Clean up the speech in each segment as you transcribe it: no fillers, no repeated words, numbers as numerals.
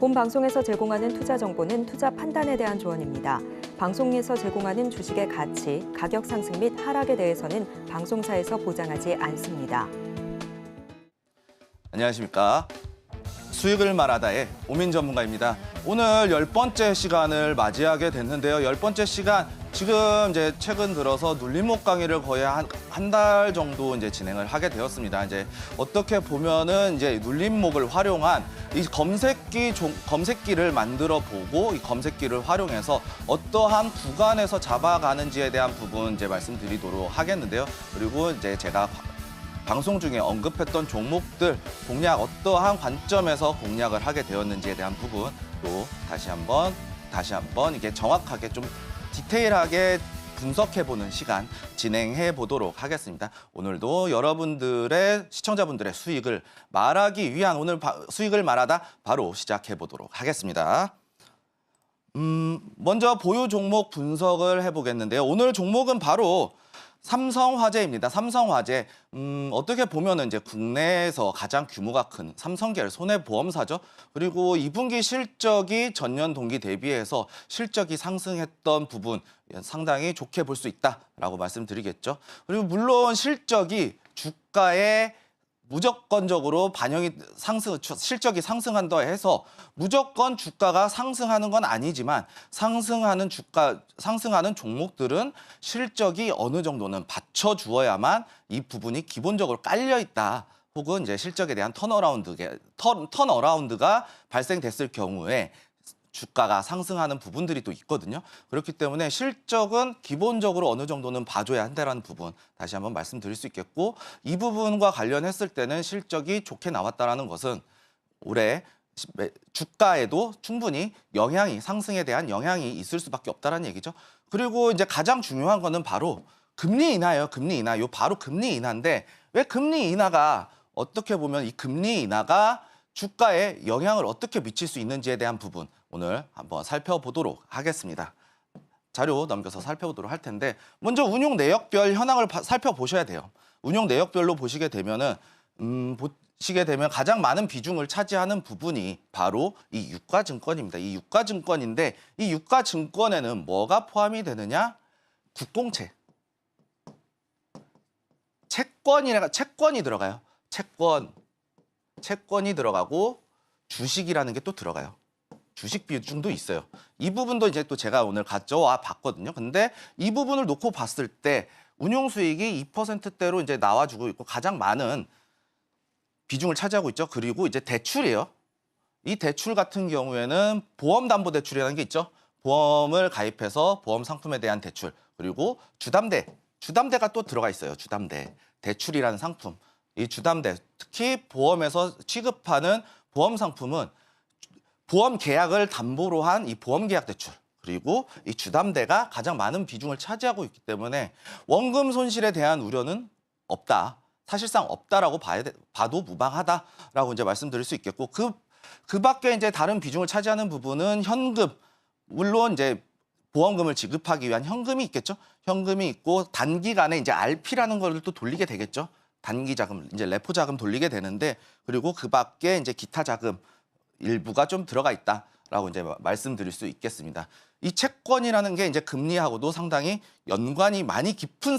본 방송에서 제공하는 투자 정보는 투자 판단에 대한 조언입니다. 방송에서 제공하는 주식의 가치, 가격 상승 및 하락에 대해서는 방송사에서 보장하지 않습니다. 안녕하십니까. 수익을 말하다의 오민 전문가입니다. 오늘 10번째 시간을 맞이하게 됐는데요. 10번째 시간, 지금 이제 최근 들어서 눌림목 강의를 거의 한 달 정도 이제 진행을 하게 되었습니다. 이제 어떻게 보면은 이제 눌림목을 활용한 이 검색기를 만들어 보고 이 검색기를 활용해서 어떠한 구간에서 잡아가는지에 대한 부분 이제 말씀드리도록 하겠는데요. 그리고 이제 제가 방송 중에 언급했던 종목들 공략 어떠한 관점에서 공략을 하게 되었는지에 대한 부분 또 다시 한번 이게 정확하게 좀 디테일하게 분석해보는 시간 진행해 보도록 하겠습니다. 오늘도 여러분들의 시청자분들의 수익을 말하기 위한 오늘 수익을 말하다 바로 시작해 보도록 하겠습니다. 먼저 보유 종목 분석을 해보겠는데요. 오늘 종목은 바로 삼성화재입니다. 삼성화재 어떻게 보면은 이제 국내에서 가장 규모가 큰 삼성계열 손해보험사죠. 그리고 2분기 실적이 전년 동기 대비해서 실적이 상승했던 부분 상당히 좋게 볼 수 있다라고 말씀드리겠죠. 그리고 물론 실적이 주가에 무조건적으로 실적이 상승한다 해서 무조건 주가가 상승하는 건 아니지만 상승하는 종목들은 실적이 어느 정도는 받쳐주어야만 이 부분이 기본적으로 깔려 있다. 혹은 이제 실적에 대한 턴어라운드가 발생됐을 경우에 주가가 상승하는 부분들이 또 있거든요. 그렇기 때문에 실적은 기본적으로 어느 정도는 봐줘야 한다는 부분 다시 한번 말씀드릴 수 있겠고, 이 부분과 관련했을 때는 실적이 좋게 나왔다는 것은 올해 주가에도 충분히 상승에 대한 영향이 있을 수밖에 없다는 얘기죠. 그리고 이제 가장 중요한 거는 바로 금리 인하예요. 금리 인하. 바로 금리 인하인데 왜 금리 인하가 어떻게 보면 이 금리 인하가 주가에 영향을 어떻게 미칠 수 있는지에 대한 부분 오늘 한번 살펴보도록 하겠습니다. 자료 넘겨서 살펴보도록 할 텐데 먼저 운용 내역별 현황을 살펴보셔야 돼요. 운용 내역별로 보시게 되면 가장 많은 비중을 차지하는 부분이 바로 이 유가증권입니다. 이 유가증권인데 이 유가증권에는 뭐가 포함이 되느냐? 국공채, 채권이 들어가요. 채권이 들어가고 주식이라는 게 또 들어가요. 주식 비중도 있어요. 이 부분도 이제 또 제가 오늘 가져와 봤거든요. 근데 이 부분을 놓고 봤을 때 운용 수익이 2%대로 이제 나와주고 있고 가장 많은 비중을 차지하고 있죠. 그리고 이제 대출이에요. 이 대출 같은 경우에는 보험담보대출이라는 게 있죠. 보험을 가입해서 보험 상품에 대한 대출, 그리고 주담대가 또 들어가 있어요. 주담대, 대출이라는 상품. 이 주담대, 특히 보험에서 취급하는 보험 상품은 보험 계약을 담보로 한 이 보험 계약 대출, 그리고 이 주담대가 가장 많은 비중을 차지하고 있기 때문에 원금 손실에 대한 우려는 없다. 사실상 없다라고 봐도 무방하다라고 이제 말씀드릴 수 있겠고, 그 밖에 이제 다른 비중을 차지하는 부분은 현금, 물론 이제 보험금을 지급하기 위한 현금이 있겠죠. 현금이 있고 단기간에 이제 RP라는 걸 또 돌리게 되겠죠. 단기 자금, 이제 레포 자금 돌리게 되는데, 그리고 그 밖에 이제 기타 자금 일부가 좀 들어가 있다라고 이제 말씀드릴 수 있겠습니다. 이 채권이라는 게 이제 금리하고도 상당히 연관이 많이 깊은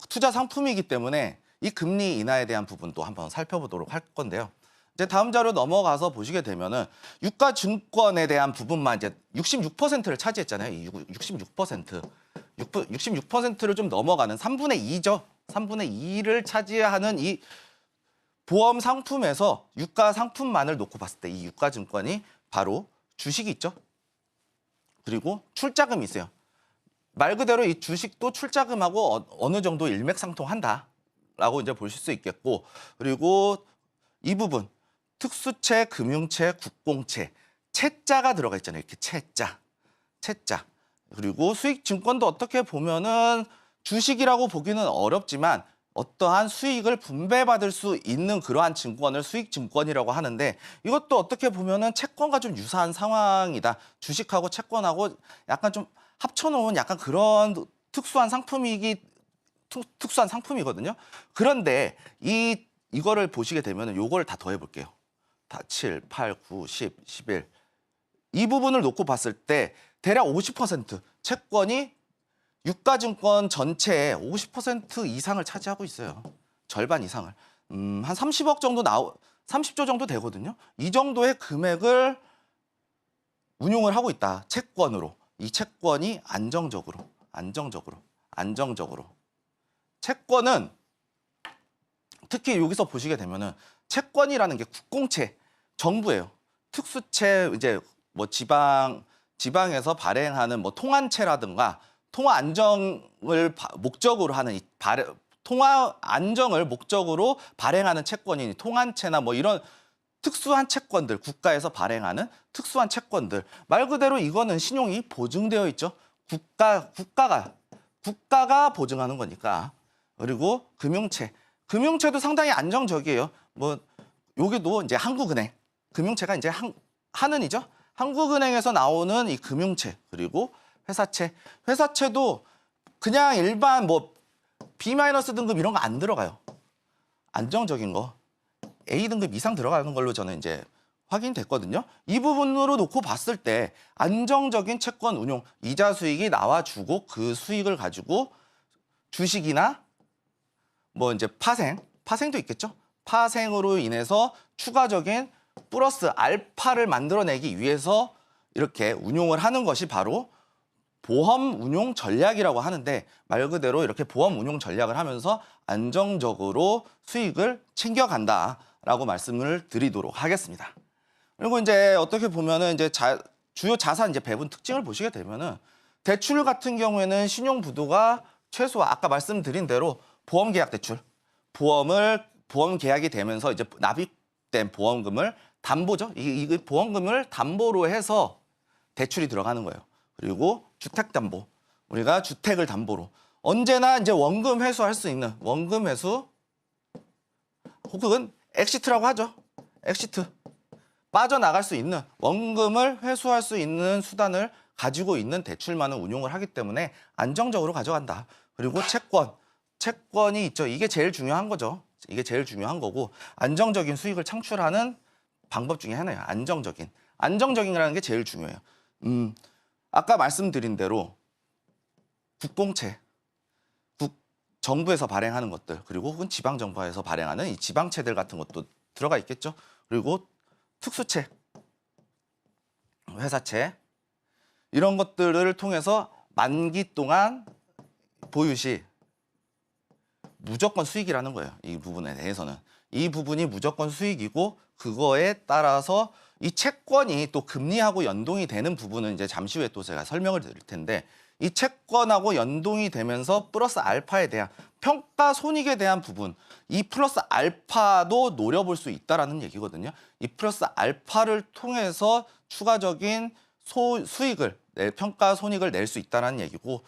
투자 상품이기 때문에 이 금리 인하에 대한 부분도 한번 살펴보도록 할 건데요. 이제 다음 자료 넘어가서 보시게 되면은 유가증권에 대한 부분만 이제 66%를 차지했잖아요. 이 66%를 좀 넘어가는 3분의 2죠. 3분의 2를 차지하는 이 보험 상품에서 유가 상품만을 놓고 봤을 때 이 유가증권이 바로 주식이 있죠. 그리고 출자금이 있어요. 말 그대로 이 주식도 출자금하고 어느 정도 일맥상통한다라고 이제 보실 수 있겠고, 그리고 이 부분 특수채, 금융채, 국공채, 채자가 들어가 있잖아요. 이렇게 채자. 그리고 수익증권도 어떻게 보면은 주식이라고 보기는 어렵지만 어떠한 수익을 분배받을 수 있는 그러한 증권을 수익증권이라고 하는데, 이것도 어떻게 보면은 채권과 좀 유사한 상황이다. 주식하고 채권하고 약간 좀 합쳐놓은 약간 그런 특수한 상품이거든요. 그런데 이거를 보시게 되면은 요거를 다 더해 볼게요. 다 7, 8, 9, 10, 11, 이 부분을 놓고 봤을 때 대략 50% 채권이 유가증권 전체의 50% 이상을 차지하고 있어요. 절반 이상을. 한 30억 정도 30조 정도 되거든요. 이 정도의 금액을 운용을 하고 있다. 채권으로. 이 채권이 안정적으로. 채권은 특히 여기서 보시게 되면은 채권이라는 게 국공채, 정부예요. 특수채 이제 뭐 지방에서 발행하는 뭐 통안채라든가 통화 안정을 목적으로 하는 통화 안정을 목적으로 발행하는 채권이니 통안채나 뭐 이런 특수한 채권들, 국가에서 발행하는 특수한 채권들. 말 그대로 이거는 신용이 보증되어 있죠. 국가가 보증하는 거니까. 그리고 금융채도 상당히 안정적이에요. 뭐 여기도 이제 한국은행, 금융채가 이제 한은이죠. 한국은행에서 나오는 이 금융채, 그리고 회사채도 그냥 일반 뭐 B- 등급 이런 거 안 들어가요. 안정적인 거 A 등급 이상 들어가는 걸로 저는 이제 확인됐거든요. 이 부분으로 놓고 봤을 때 안정적인 채권 운용, 이자 수익이 나와주고 그 수익을 가지고 주식이나 뭐 이제 파생도 있겠죠. 파생으로 인해서 추가적인 플러스 알파를 만들어내기 위해서 이렇게 운용을 하는 것이 바로 보험 운용 전략이라고 하는데, 말 그대로 이렇게 보험 운용 전략을 하면서 안정적으로 수익을 챙겨간다라고 말씀을 드리도록 하겠습니다. 그리고 이제 어떻게 보면은 이제 주요 자산 이제 배분 특징을 보시게 되면은 대출 같은 경우에는 신용 부도가 최소 아까 말씀드린 대로 보험 계약 대출, 보험 계약이 되면서 이제 납입된 보험금을 담보죠. 이 보험금을 담보로 해서 대출이 들어가는 거예요. 그리고 주택담보, 우리가 주택을 담보로 언제나 이제 원금 회수할 수 있는 원금 회수, 혹은 엑시트라고 하죠. 엑시트, 빠져나갈 수 있는 원금을 회수할 수 있는 수단을 가지고 있는 대출만을 운용을 하기 때문에 안정적으로 가져간다. 그리고 채권이 있죠. 이게 제일 중요한 거죠. 이게 제일 중요한 거고, 안정적인 수익을 창출하는 방법 중에 하나예요. 안정적인이라는 게 제일 중요해요. 아까 말씀드린 대로 국공채, 정부에서 발행하는 것들, 그리고 혹은 지방정부에서 발행하는 이 지방채들 같은 것도 들어가 있겠죠. 그리고 특수채, 회사채, 이런 것들을 통해서 만기 동안 보유 시 무조건 수익이라는 거예요. 이 부분에 대해서는. 이 부분이 무조건 수익이고, 그거에 따라서 이 채권이 또 금리하고 연동이 되는 부분은 이제 잠시 후에 또 제가 설명을 드릴 텐데, 이 채권하고 연동이 되면서 플러스 알파에 대한 평가 손익에 대한 부분, 이 플러스 알파도 노려볼 수 있다라는 얘기거든요. 이 플러스 알파를 통해서 추가적인 수익을 평가 손익을 낼 수 있다라는 얘기고,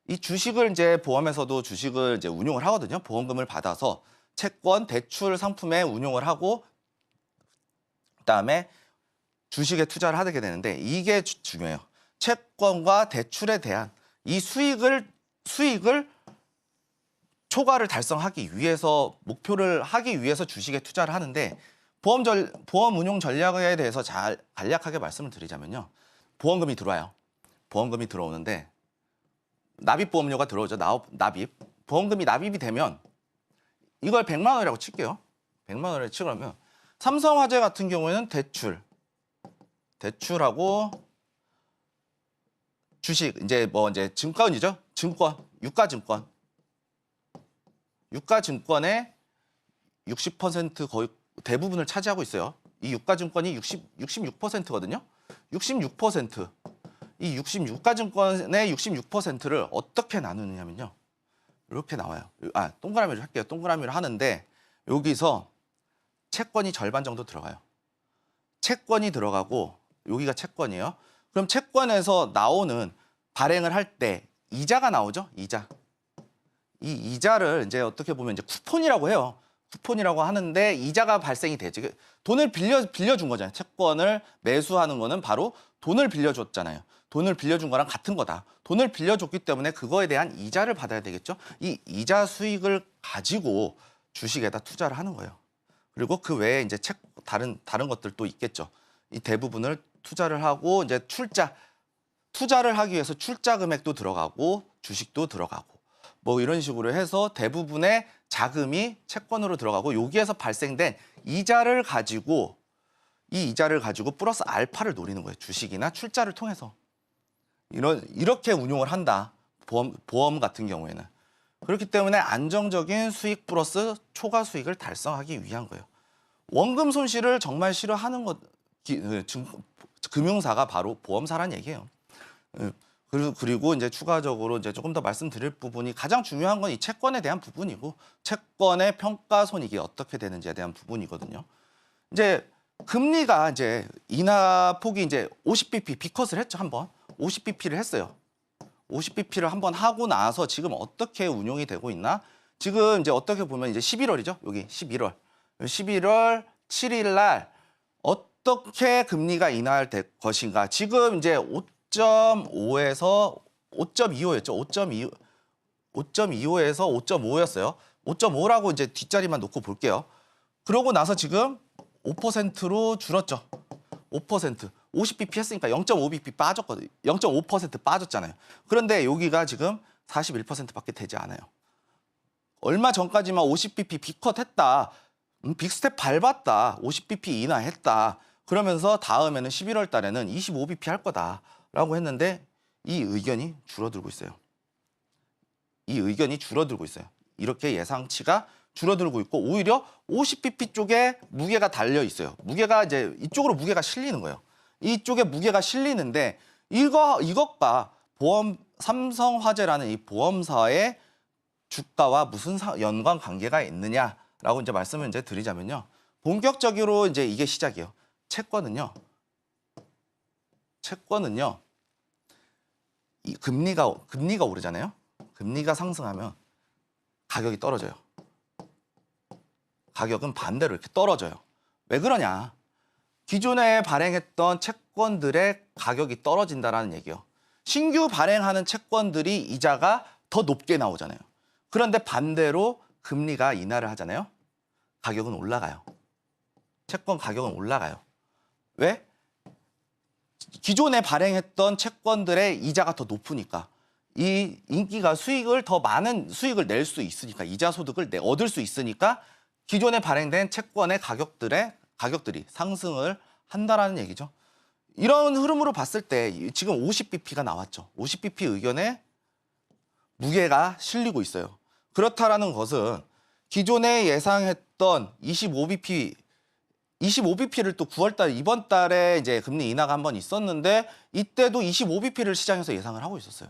이 주식을 이제 보험에서도 주식을 이제 운용을 하거든요. 보험금을 받아서 채권, 대출 상품에 운용을 하고 그다음에 주식에 투자를 하게 되는데, 이게 중요해요. 채권과 대출에 대한 이 수익을 초과를 달성하기 위해서, 목표를 하기 위해서 주식에 투자를 하는데, 보험 운용 전략에 대해서 잘 간략하게 말씀을 드리자면요. 보험금이 들어와요. 보험금이 들어오는데 납입보험료가 들어오죠. 납입. 보험금이 납입이 되면 이걸 100만 원이라고 칠게요. 100만 원을 치려면 삼성화재 같은 경우에는 대출하고 주식, 이제 뭐 이제 증권이죠. 유가증권의 60% 거의 대부분을 차지하고 있어요. 이 유가증권이 66%거든요. 66%. 이 유가증권의 66%를 어떻게 나누느냐면요. 이렇게 나와요. 동그라미를 할게요. 동그라미를 하는데 여기서 채권이 절반 정도 들어가요. 채권이 들어가고 여기가 채권이에요. 그럼 채권에서 나오는 발행을 할 때 이자가 나오죠. 이자. 이 이자를 이제 어떻게 보면 이제 쿠폰이라고 해요. 쿠폰이라고 하는데 이자가 발생이 되지. 돈을 빌려준 거잖아요. 채권을 매수하는 거는 바로 돈을 빌려줬잖아요. 돈을 빌려준 거랑 같은 거다. 돈을 빌려줬기 때문에 그거에 대한 이자를 받아야 되겠죠. 이 이자 수익을 가지고 주식에다 투자를 하는 거예요. 그리고 그 외에 이제 다른 것들도 있겠죠. 이 대부분을 투자를 하고 이제 투자를 하기 위해서 출자 금액도 들어가고 주식도 들어가고 뭐 이런 식으로 해서 대부분의 자금이 채권으로 들어가고 여기에서 발생된 이자를 가지고 이 이자를 가지고 플러스 알파를 노리는 거예요. 주식이나 출자를 통해서. 이렇게 운용을 한다. 보험 같은 경우에는. 그렇기 때문에 안정적인 수익 플러스 초과 수익을 달성하기 위한 거예요. 원금 손실을 정말 싫어하는 금융사가 바로 보험사란 얘기예요. 그리고 이제 추가적으로 이제 조금 더 말씀드릴 부분이 가장 중요한 건 이 채권에 대한 부분이고 채권의 평가 손익이 어떻게 되는지에 대한 부분이거든요. 이제 금리가 이제 인하 폭이 이제 50bp 비컷을 했죠, 한번. 50bp를 했어요. 50bp를 한번 하고 나서 지금 어떻게 운용이 되고 있나? 지금 이제 어떻게 보면 이제 11월이죠. 여기 11월. 11월 7일 날 어떻게 금리가 인하할 것인가? 지금 이제 5.5에서 5.25였죠. 5.25에서 5.5였어요. 5.5라고 이제 뒷자리만 놓고 볼게요. 그러고 나서 지금 5%로 줄었죠. 5%. 50bp 했으니까 0.5bp 빠졌거든요. 0.5% 빠졌잖아요. 그런데 여기가 지금 41%밖에 되지 않아요. 얼마 전까지만 50bp 비컷 했다. 빅스텝 밟았다. 50bp 인하했다. 그러면서 다음에는 11월 달에는 25bp 할 거다라고 했는데 이 의견이 줄어들고 있어요. 이 의견이 줄어들고 있어요. 이렇게 예상치가 줄어들고 있고 오히려 50bp 쪽에 무게가 달려 있어요. 무게가 이제 이쪽으로 무게가 실리는 거예요. 이쪽에 무게가 실리는데 이것과 삼성화재라는 이 보험사의 주가와 무슨 연관 관계가 있느냐라고 이제 말씀을 이제 드리자면요. 본격적으로 이제 이게 시작이에요. 채권은요. 이 금리가 오르잖아요. 금리가 상승하면 가격이 떨어져요. 가격은 반대로 이렇게 떨어져요. 왜 그러냐? 기존에 발행했던 채권들의 가격이 떨어진다라는 얘기예요. 신규 발행하는 채권들이 이자가 더 높게 나오잖아요. 그런데 반대로 금리가 인하를 하잖아요. 가격은 올라가요. 채권 가격은 올라가요. 왜? 기존에 발행했던 채권들의 이자가 더 높으니까 이 인기가 더 많은 수익을 낼 수 있으니까 이자 소득을 얻을 수 있으니까 기존에 발행된 채권의 가격들이 상승을 한다라는 얘기죠. 이런 흐름으로 봤을 때 지금 50bp가 나왔죠. 50bp 의견에 무게가 실리고 있어요. 그렇다라는 것은 기존에 예상했던 25bp를 또 9월달 이번 달에 이제 금리 인하가 한번 있었는데 이때도 25bp를 시장에서 예상을 하고 있었어요.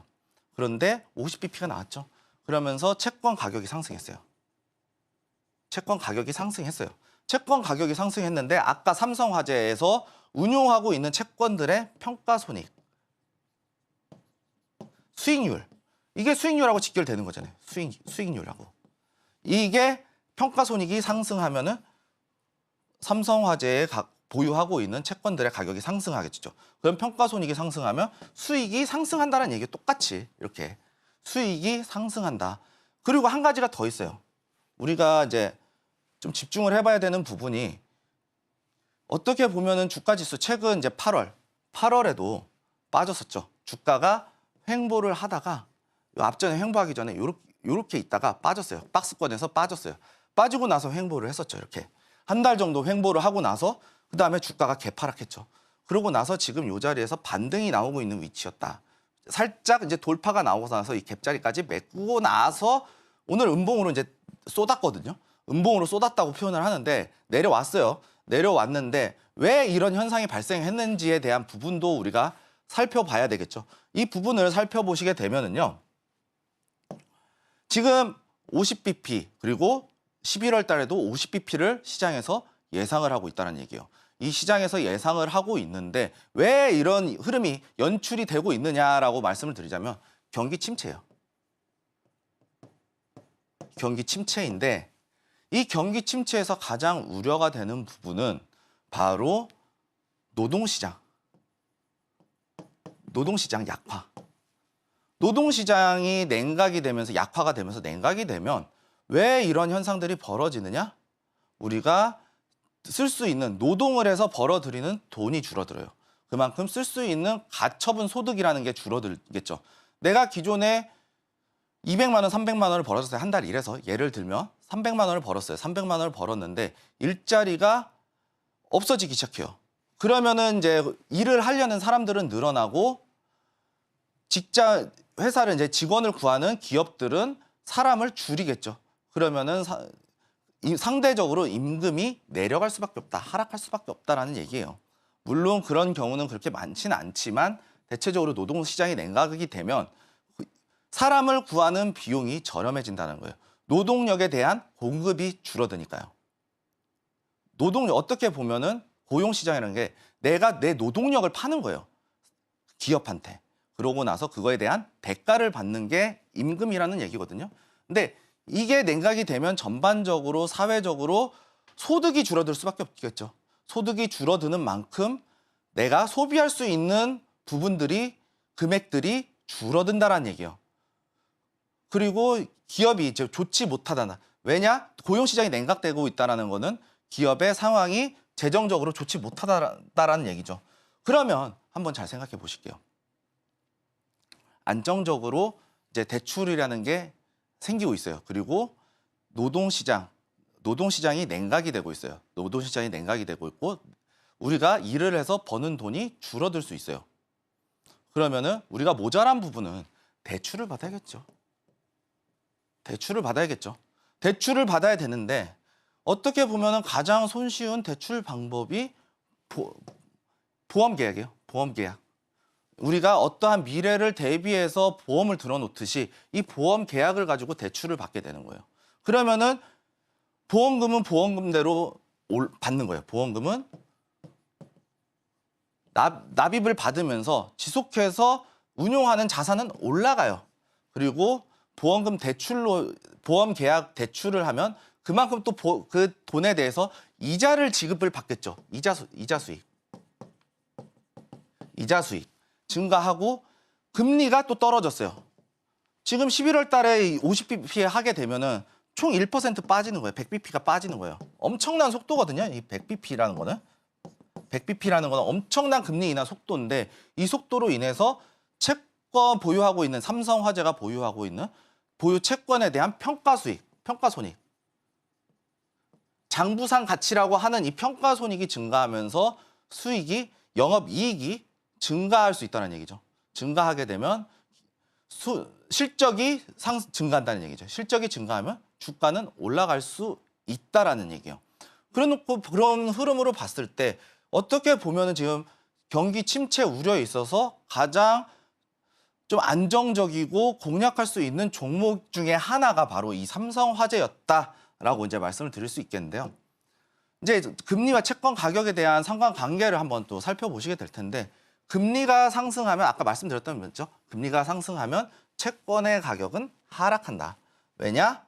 그런데 50bp가 나왔죠. 그러면서 채권 가격이 상승했어요. 채권 가격이 상승했는데 아까 삼성화재에서 운용하고 있는 채권들의 평가손익, 수익률, 이게 수익률하고 직결되는 거잖아요. 수익률하고. 이게 평가손익이 상승하면은 삼성화재에 보유하고 있는 채권들의 가격이 상승하겠죠. 그럼 평가손익이 상승하면 수익이 상승한다는 얘기 똑같이 이렇게 수익이 상승한다. 그리고 한 가지가 더 있어요. 우리가 이제 좀 집중을 해봐야 되는 부분이 어떻게 보면은 주가지수 최근 이제 8월에도 빠졌었죠. 주가가 횡보를 하다가 앞전에 횡보하기 전에 요렇게 있다가 빠졌어요. 박스권에서 빠졌어요. 빠지고 나서 횡보를 했었죠. 이렇게 한 달 정도 횡보를 하고 나서 그 다음에 주가가 개파락했죠. 그러고 나서 지금 이 자리에서 반등이 나오고 있는 위치였다. 살짝 이제 돌파가 나오고 나서 이 갭자리까지 메꾸고 나서 오늘 음봉으로 이제 쏟았거든요. 음봉으로 쏟았다고 표현을 하는데 내려왔어요. 내려왔는데 왜 이런 현상이 발생했는지에 대한 부분도 우리가 살펴봐야 되겠죠. 이 부분을 살펴보시게 되면은요. 지금 50bp 그리고 11월 달에도 50bp를 시장에서 예상을 하고 있다는 얘기예요. 이 시장에서 예상을 하고 있는데 왜 이런 흐름이 연출이 되고 있느냐라고 말씀을 드리자면 경기 침체예요. 경기 침체인데 이 경기 침체에서 가장 우려가 되는 부분은 바로 노동시장 약화. 노동시장이 냉각이 되면서 약화가 되면서 냉각이 되면 왜 이런 현상들이 벌어지느냐? 우리가 쓸 수 있는 노동을 해서 벌어들이는 돈이 줄어들어요. 그만큼 쓸 수 있는 가처분 소득이라는 게 줄어들겠죠. 내가 기존에 200만 원, 300만 원을 벌었어요. 한 달 일해서 예를 들면 300만 원을 벌었어요. 300만 원을 벌었는데 일자리가 없어지기 시작해요. 그러면은 이제 일을 하려는 사람들은 늘어나고 회사를 이제 직원을 구하는 기업들은 사람을 줄이겠죠. 그러면은 상대적으로 임금이 내려갈 수밖에 없다, 하락할 수밖에 없다라는 얘기예요. 물론 그런 경우는 그렇게 많지는 않지만 대체적으로 노동시장이 냉각이 되면 사람을 구하는 비용이 저렴해진다는 거예요. 노동력에 대한 공급이 줄어드니까요. 노동력 어떻게 보면은 고용시장이라는 게 내가 내 노동력을 파는 거예요. 기업한테. 그러고 나서 그거에 대한 대가를 받는 게 임금이라는 얘기거든요. 근데 이게 냉각이 되면 전반적으로 사회적으로 소득이 줄어들 수밖에 없겠죠. 소득이 줄어드는 만큼 내가 소비할 수 있는 부분들이 금액들이 줄어든다라는 얘기예요. 그리고 기업이 이제 좋지 못하다. 왜냐? 고용시장이 냉각되고 있다는 거는 기업의 상황이 재정적으로 좋지 못하다라는 얘기죠. 그러면 한번 잘 생각해 보실게요. 안정적으로 이제 대출이라는 게 생기고 있어요. 그리고 노동시장이 냉각이 되고 있어요. 노동시장이 냉각이 되고 있고 우리가 일을 해서 버는 돈이 줄어들 수 있어요. 그러면은 우리가 모자란 부분은 대출을 받아야겠죠. 대출을 받아야 되는데 어떻게 보면은 가장 손쉬운 대출 방법이 보험 계약이에요. 보험 계약. 우리가 어떠한 미래를 대비해서 보험을 들어놓듯이 이 보험 계약을 가지고 대출을 받게 되는 거예요. 그러면은 보험금은 보험금대로 받는 거예요. 보험금은 납입을 받으면서 지속해서 운용하는 자산은 올라가요. 그리고 보험 계약 대출을 하면 그만큼 또 그 돈에 대해서 이자를 지급을 받겠죠. 이자 수익 증가하고 금리가 또 떨어졌어요. 지금 11월 달에 50bp 하게 되면은 총 1% 빠지는 거예요. 100bp가 빠지는 거예요. 엄청난 속도거든요. 이 100bp라는 거는. 100bp라는 거는 엄청난 금리 인하 속도인데 이 속도로 인해서 채권 보유하고 있는 삼성화재가 보유하고 있는 보유 채권에 대한 평가손익. 장부상 가치라고 하는 이 평가손익이 증가하면서 영업이익이 증가할 수 있다는 얘기죠. 증가하게 되면 실적이 증가한다는 얘기죠. 실적이 증가하면 주가는 올라갈 수 있다라는 얘기예요. 그래놓고 그런 흐름으로 봤을 때 어떻게 보면은 지금 경기 침체 우려에 있어서 가장 좀 안정적이고 공략할 수 있는 종목 중에 하나가 바로 이 삼성화재였다라고 이제 말씀을 드릴 수 있겠는데요. 이제 금리와 채권 가격에 대한 상관관계를 한번 또 살펴보시게 될 텐데 금리가 상승하면 아까 말씀드렸던 거죠. 금리가 상승하면 채권의 가격은 하락한다. 왜냐?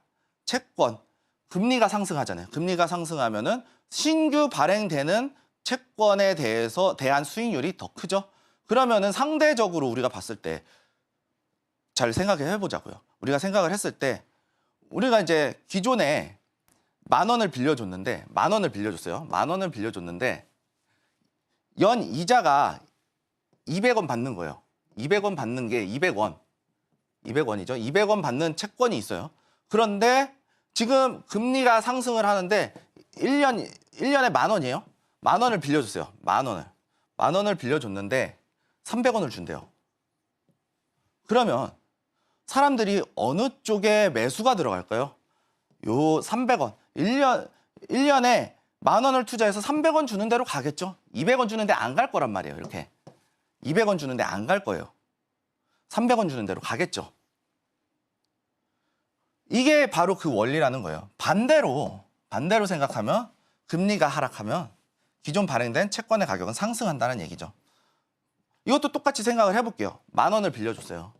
금리가 상승하잖아요. 금리가 상승하면은 신규 발행되는 채권에 대한 수익률이 더 크죠. 그러면은 상대적으로 우리가 봤을 때 잘 생각해 보자고요. 우리가 생각을 했을 때 우리가 이제 기존에 10,000원을 빌려줬는데 10,000원을 빌려줬어요. 10,000원을 빌려줬는데 연 이자가 200원 받는 거예요. 200원 받는 게 200원이죠. 200원 받는 채권이 있어요. 그런데 지금 금리가 상승을 하는데 1년에 10,000원이에요. 10,000원을 빌려줬어요. 10,000원을 빌려줬는데 300원을 준대요. 그러면 사람들이 어느 쪽에 매수가 들어갈까요? 요 300원. 1년에 10,000원을 투자해서 300원 주는 대로 가겠죠. 200원 주는데 안 갈 거란 말이에요. 이렇게. 200원 주는데 안 갈 거예요. 300원 주는 대로 가겠죠. 이게 바로 그 원리라는 거예요. 반대로 생각하면 금리가 하락하면 기존 발행된 채권의 가격은 상승한다는 얘기죠. 이것도 똑같이 생각을 해볼게요. 10,000원을 빌려줬어요.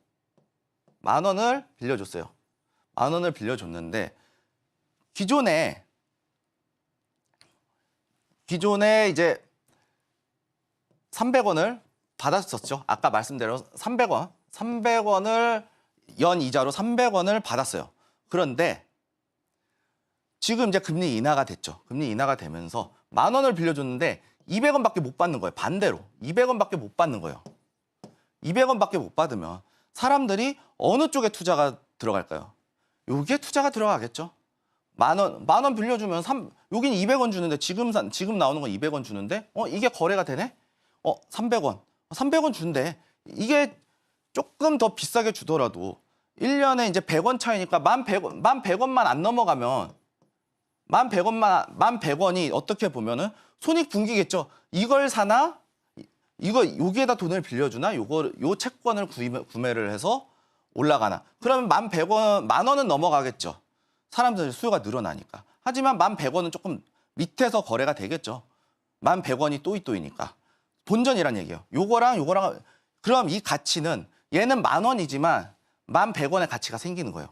10,000원을 빌려줬는데 기존에 이제 300원을 받았었죠. 아까 말씀대로 300원을 연 이자로 300원을 받았어요. 그런데 지금 이제 금리 인하가 됐죠. 금리 인하가 되면서 10,000원을 빌려줬는데 200원밖에 못 받는 거예요. 반대로 200원밖에 못 받는 거예요. 200원밖에 못 받으면 사람들이 어느 쪽에 투자가 들어갈까요? 여기에 투자가 들어가겠죠. 만 원 빌려주면 여긴 200원 주는데 지금 나오는 건 200원 주는데 이게 거래가 되네? 300원 준대. 이게 조금 더 비싸게 주더라도 1년에 이제 100원 차이니까 1,100원만 안 넘어가면 1,100원이 어떻게 보면은 손익 분기겠죠. 이걸 사나? 여기에다 돈을 빌려주나? 요 채권을 구매를 해서 올라가나? 그러면 1,100원, 10,000원은 넘어가겠죠. 사람들 수요가 늘어나니까. 하지만 1,100원은 조금 밑에서 거래가 되겠죠. 1,100원이 또이니까. 본전이란 얘기예요. 요거랑 그럼 이 가치는 얘는 10,000원이지만 1,100원의 가치가 생기는 거예요.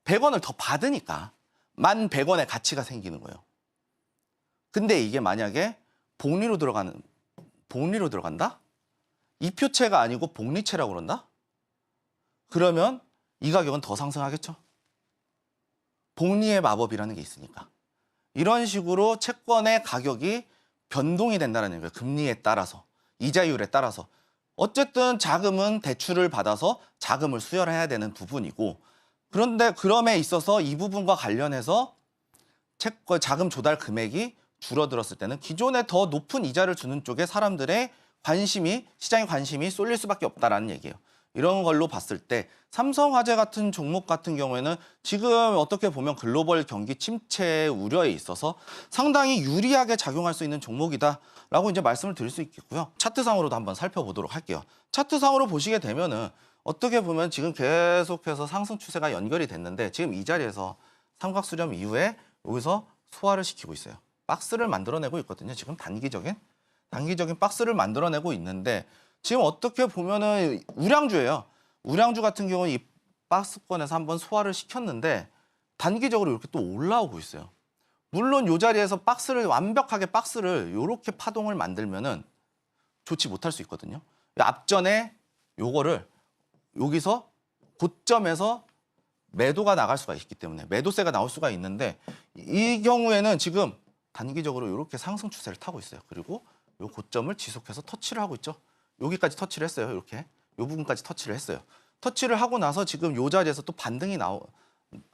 100원을 더 받으니까 1,100원의 가치가 생기는 거예요. 근데 이게 만약에 복리로 들어간다? 이표채가 아니고 복리채라고 그런다? 그러면 이 가격은 더 상승하겠죠. 복리의 마법이라는 게 있으니까. 이런 식으로 채권의 가격이 변동이 된다는 얘기예요. 금리에 따라서, 이자율에 따라서. 어쨌든 자금은 대출을 받아서 자금을 수혈해야 되는 부분이고, 그런데 그럼에 있어서 이 부분과 관련해서 채권 자금 조달 금액이 줄어들었을 때는 기존에 더 높은 이자를 주는 쪽에 사람들의 시장의 관심이 쏠릴 수밖에 없다라는 얘기예요. 이런 걸로 봤을 때 삼성화재 같은 종목 같은 경우에는 지금 어떻게 보면 글로벌 경기 침체 우려에 있어서 상당히 유리하게 작용할 수 있는 종목이다라고 이제 말씀을 드릴 수 있겠고요. 차트상으로도 한번 살펴보도록 할게요. 차트상으로 보시게 되면은 어떻게 보면 지금 계속해서 상승 추세가 연결이 됐는데 지금 이 자리에서 삼각수렴 이후에 여기서 소화를 시키고 있어요. 박스를 만들어내고 있거든요. 지금 단기적인 박스를 만들어내고 있는데 지금 어떻게 보면은 우량주예요. 우량주 같은 경우는 이 박스권에서 한번 소화를 시켰는데 단기적으로 이렇게 또 올라오고 있어요. 물론 이 자리에서 완벽하게 박스를 이렇게 파동을 만들면은 좋지 못할 수 있거든요. 앞전에 요거를 여기서 고점에서 매도가 나갈 수가 있기 때문에 매도세가 나올 수가 있는데 이 경우에는 지금 단기적으로 이렇게 상승 추세를 타고 있어요. 그리고 이 고점을 지속해서 터치를 하고 있죠. 여기까지 터치를 했어요. 이렇게 이 부분까지 터치를 했어요. 터치를 하고 나서 지금 이 자리에서 또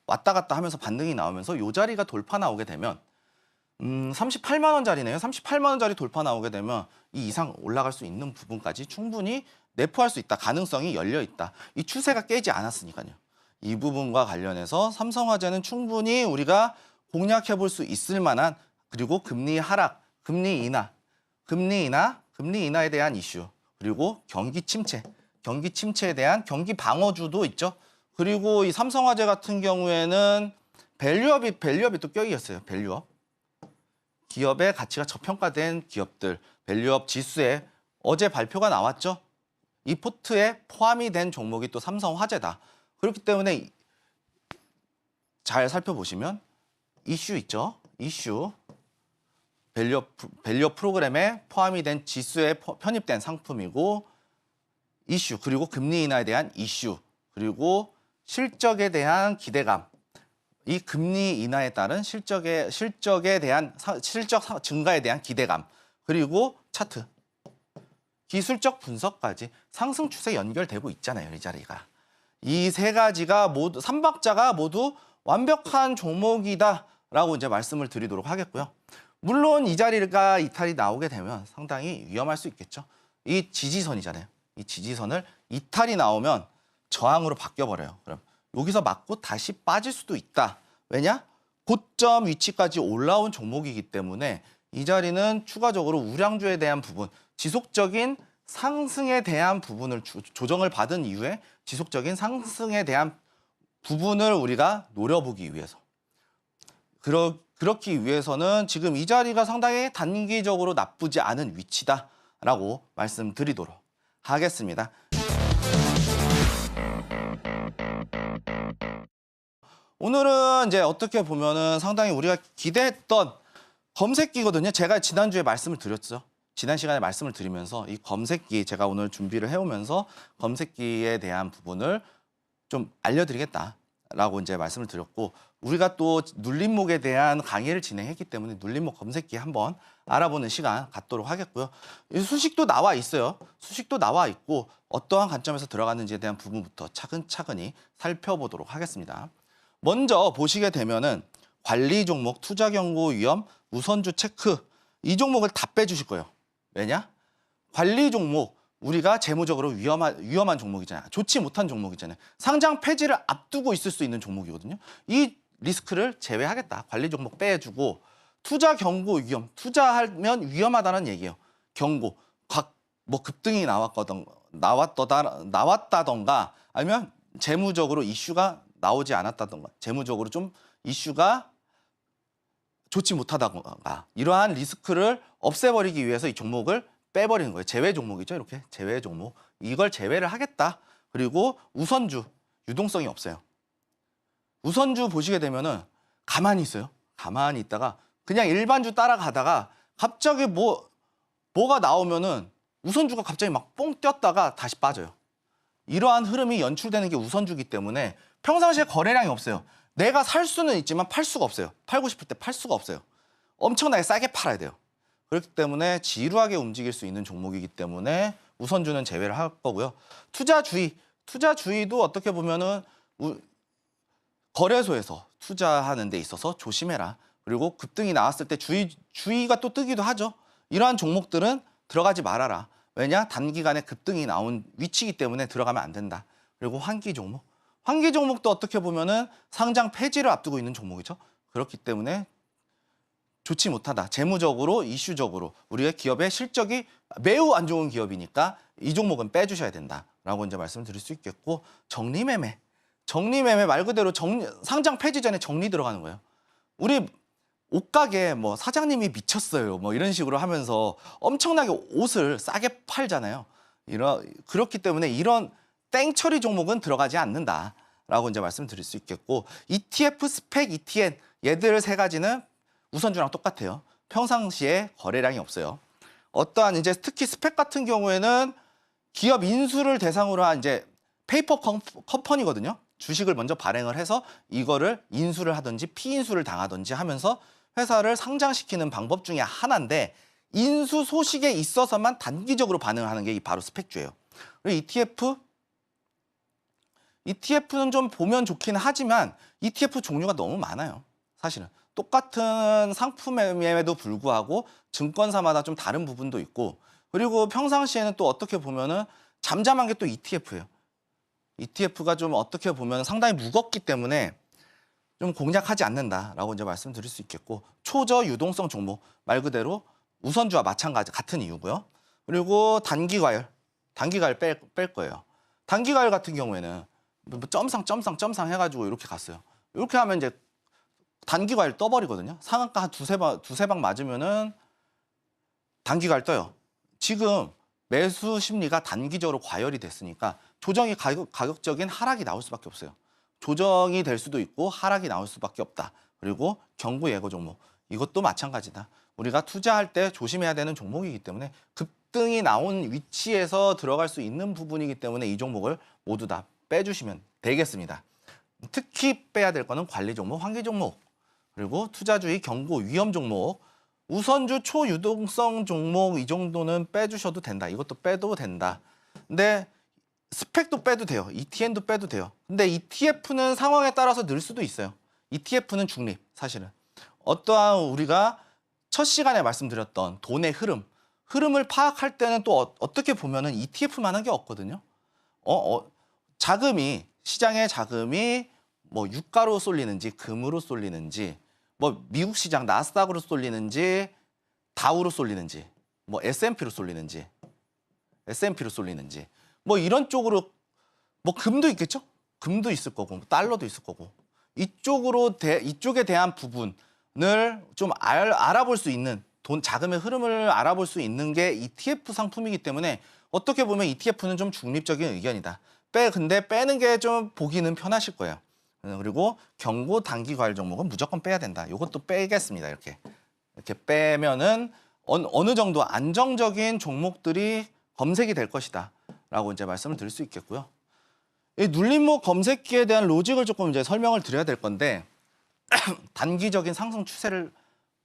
왔다 갔다 하면서 반등이 나오면서 이 자리가 돌파 나오게 되면 38만 원짜리네요. 38만 원짜리 돌파 나오게 되면 이 이상 올라갈 수 있는 부분까지 충분히 내포할 수 있다. 가능성이 열려 있다. 이 추세가 깨지 않았으니까요. 이 부분과 관련해서 삼성화재는 충분히 우리가 공략해 볼 수 있을 만한 그리고 금리 하락, 금리 인하에 대한 이슈 그리고 경기 침체에 대한 경기 방어주도 있죠. 그리고 이 삼성화재 같은 경우에는 밸류업이 또 껴있어요. 밸류업. 기업의 가치가 저평가된 기업들, 밸류업 지수에 어제 발표가 나왔죠. 이 포트에 포함이 된 종목이 또 삼성화재다. 그렇기 때문에 잘 살펴보시면 이슈 있죠. 이슈. 밸류업 프로그램에 포함이 된 지수에 편입된 상품이고 이슈 그리고 금리 인하에 대한 이슈 그리고 실적에 대한 기대감 이 금리 인하에 따른 실적 증가에 대한 기대감 그리고 차트 기술적 분석까지 상승 추세 연결되고 있잖아요. 이 자리가 이 세 가지가 모두 삼박자가 모두 완벽한 종목이다라고 이제 말씀을 드리도록 하겠고요. 물론 이 자리가 이탈이 나오게 되면 상당히 위험할 수 있겠죠. 이 지지선이잖아요. 이 지지선을 이탈이 나오면 저항으로 바뀌어버려요. 그럼 여기서 맞고 다시 빠질 수도 있다. 왜냐? 고점 위치까지 올라온 종목이기 때문에 이 자리는 추가적으로 우량주에 대한 부분, 지속적인 상승에 대한 부분을 조정을 받은 이후에 지속적인 상승에 대한 부분을 우리가 노려보기 위해서 그렇기 위해서는 지금 이 자리가 상당히 단기적으로 나쁘지 않은 위치다라고 말씀드리도록 하겠습니다. 오늘은 이제 어떻게 보면은 상당히 우리가 기대했던 검색기거든요. 제가 지난주에 말씀을 드렸죠. 지난 시간에 말씀을 드리면서 이 검색기 제가 오늘 준비를 해오면서 검색기에 대한 부분을 좀 알려드리겠다. 라고 이제 말씀을 드렸고, 우리가 또 눌림목에 대한 강의를 진행했기 때문에 눌림목 검색기 한번 알아보는 시간 갖도록 하겠고요. 이 수식도 나와 있어요. 수식도 나와 있고 어떠한 관점에서 들어갔는지에 대한 부분부터 차근차근히 살펴보도록 하겠습니다. 먼저 보시게 되면은 관리 종목, 투자 경고 위험, 우선주 체크, 이 종목을 다 빼주실 거예요. 왜냐? 관리 종목, 우리가 재무적으로 위험한 종목이잖아요. 좋지 못한 종목이잖아요. 상장 폐지를 앞두고 있을 수 있는 종목이거든요. 이 리스크를 제외하겠다. 관리 종목 빼주고, 투자 경고 위험, 투자하면 위험하다는 얘기예요. 경고, 뭐 급등이 나왔다던가 아니면 재무적으로 이슈가 나오지 않았다던가, 재무적으로 좀 이슈가 좋지 못하다던가, 이러한 리스크를 없애버리기 위해서 이 종목을 빼버리는 거예요. 제외 종목이죠. 이렇게 제외 종목. 이걸 제외를 하겠다. 그리고 우선주, 유동성이 없어요. 우선주 보시게 되면은 가만히 있어요. 가만히 있다가 그냥 일반주 따라가다가 갑자기 뭐가 나오면은 우선주가 갑자기 막 뽕 뛰었다가 다시 빠져요. 이러한 흐름이 연출되는 게 우선주기 때문에 평상시에 거래량이 없어요. 내가 살 수는 있지만 팔 수가 없어요. 팔고 싶을 때 팔 수가 없어요. 엄청나게 싸게 팔아야 돼요. 그렇기 때문에 지루하게 움직일 수 있는 종목이기 때문에 우선주는 제외를 할 거고요. 투자주의도 어떻게 보면은 거래소에서 투자하는 데 있어서 조심해라. 그리고 급등이 나왔을 때 주의가 또 뜨기도 하죠. 이러한 종목들은 들어가지 말아라. 왜냐? 단기간에 급등이 나온 위치이기 때문에 들어가면 안 된다. 그리고 환기 종목. 환기 종목도 어떻게 보면은 상장 폐지를 앞두고 있는 종목이죠. 그렇기 때문에 좋지 못하다. 재무적으로, 이슈적으로 우리의 기업의 실적이 매우 안 좋은 기업이니까 이 종목은 빼주셔야 된다라고 이제 말씀드릴 수 있겠고, 정리매매 말 그대로 상장 폐지 전에 정리 들어가는 거예요. 우리 옷가게 뭐 사장님이 미쳤어요. 뭐 이런 식으로 하면서 엄청나게 옷을 싸게 팔잖아요. 그렇기 때문에 이런 땡처리 종목은 들어가지 않는다라고 이제 말씀드릴 수 있겠고, ETF, 스펙, ETN 얘들 세 가지는 우선주랑 똑같아요. 평상시에 거래량이 없어요. 어떠한 이제 특히 스펙 같은 경우에는 기업 인수를 대상으로 한 이제 페이퍼 컴퍼니거든요. 주식을 먼저 발행을 해서 이거를 인수를 하든지 피인수를 당하든지 하면서 회사를 상장시키는 방법 중에 하나인데, 인수 소식에 있어서만 단기적으로 반응하는 게 바로 스펙주예요. 그리고 ETF는 좀 보면 좋긴 하지만 ETF 종류가 너무 많아요. 사실은 똑같은 상품에도 불구하고 증권사마다 좀 다른 부분도 있고, 그리고 평상시에는 또 어떻게 보면은 잠잠한 게 또 ETF예요. ETF가 좀 어떻게 보면 상당히 무겁기 때문에 좀 공략하지 않는다라고 이제 말씀드릴 수 있겠고, 초저 유동성 종목 말 그대로 우선주와 마찬가지 같은 이유고요. 그리고 단기과열 뺄 거예요. 단기과열 같은 경우에는 뭐 점상 해가지고 이렇게 갔어요. 이렇게 하면 이제 단기과열 떠버리거든요. 상한가 한 두세 방 맞으면은 단기과열 떠요. 지금 매수 심리가 단기적으로 과열이 됐으니까 조정이 가격적인 하락이 나올 수밖에 없어요. 조정이 될 수도 있고 하락이 나올 수밖에 없다. 그리고 경고 예고 종목, 이것도 마찬가지다. 우리가 투자할 때 조심해야 되는 종목이기 때문에 급등이 나온 위치에서 들어갈 수 있는 부분이기 때문에 이 종목을 모두 다 빼주시면 되겠습니다. 특히 빼야 될 거는 관리 종목, 환기 종목, 그리고 투자주의, 경고, 위험 종목, 우선주, 초유동성 종목 이 정도는 빼주셔도 된다. 이것도 빼도 된다. 근데 스펙도 빼도 돼요. ETN도 빼도 돼요. 근데 ETF는 상황에 따라서 늘 수도 있어요. ETF는 중립, 사실은. 어떠한 우리가 첫 시간에 말씀드렸던 돈의 흐름을 파악할 때는 또 어떻게 보면은 ETF만한 게 없거든요. 시장의 자금이 뭐 유가로 쏠리는지 금으로 쏠리는지, 뭐 미국 시장 나스닥으로 쏠리는지 다우로 쏠리는지, 뭐 S&P로 쏠리는지 뭐 이런 쪽으로, 뭐 금도 있겠죠? 금도 있을 거고 뭐 달러도 있을 거고, 이쪽에 대한 부분을 좀 알아볼 수 있는, 돈 자금의 흐름을 알아볼 수 있는 게 ETF 상품이기 때문에 어떻게 보면 ETF는 좀 중립적인 의견이다. 근데 빼는 게 좀 보기는 편하실 거예요. 그리고 경고 단기 과열 종목은 무조건 빼야 된다. 이것도 빼겠습니다. 이렇게 빼면은 어느 정도 안정적인 종목들이 검색이 될 것이다 라고 이제 말씀을 드릴 수 있겠고요. 이 눌림목 검색기에 대한 로직을 조금 이제 설명을 드려야 될 건데 단기적인 상승 추세를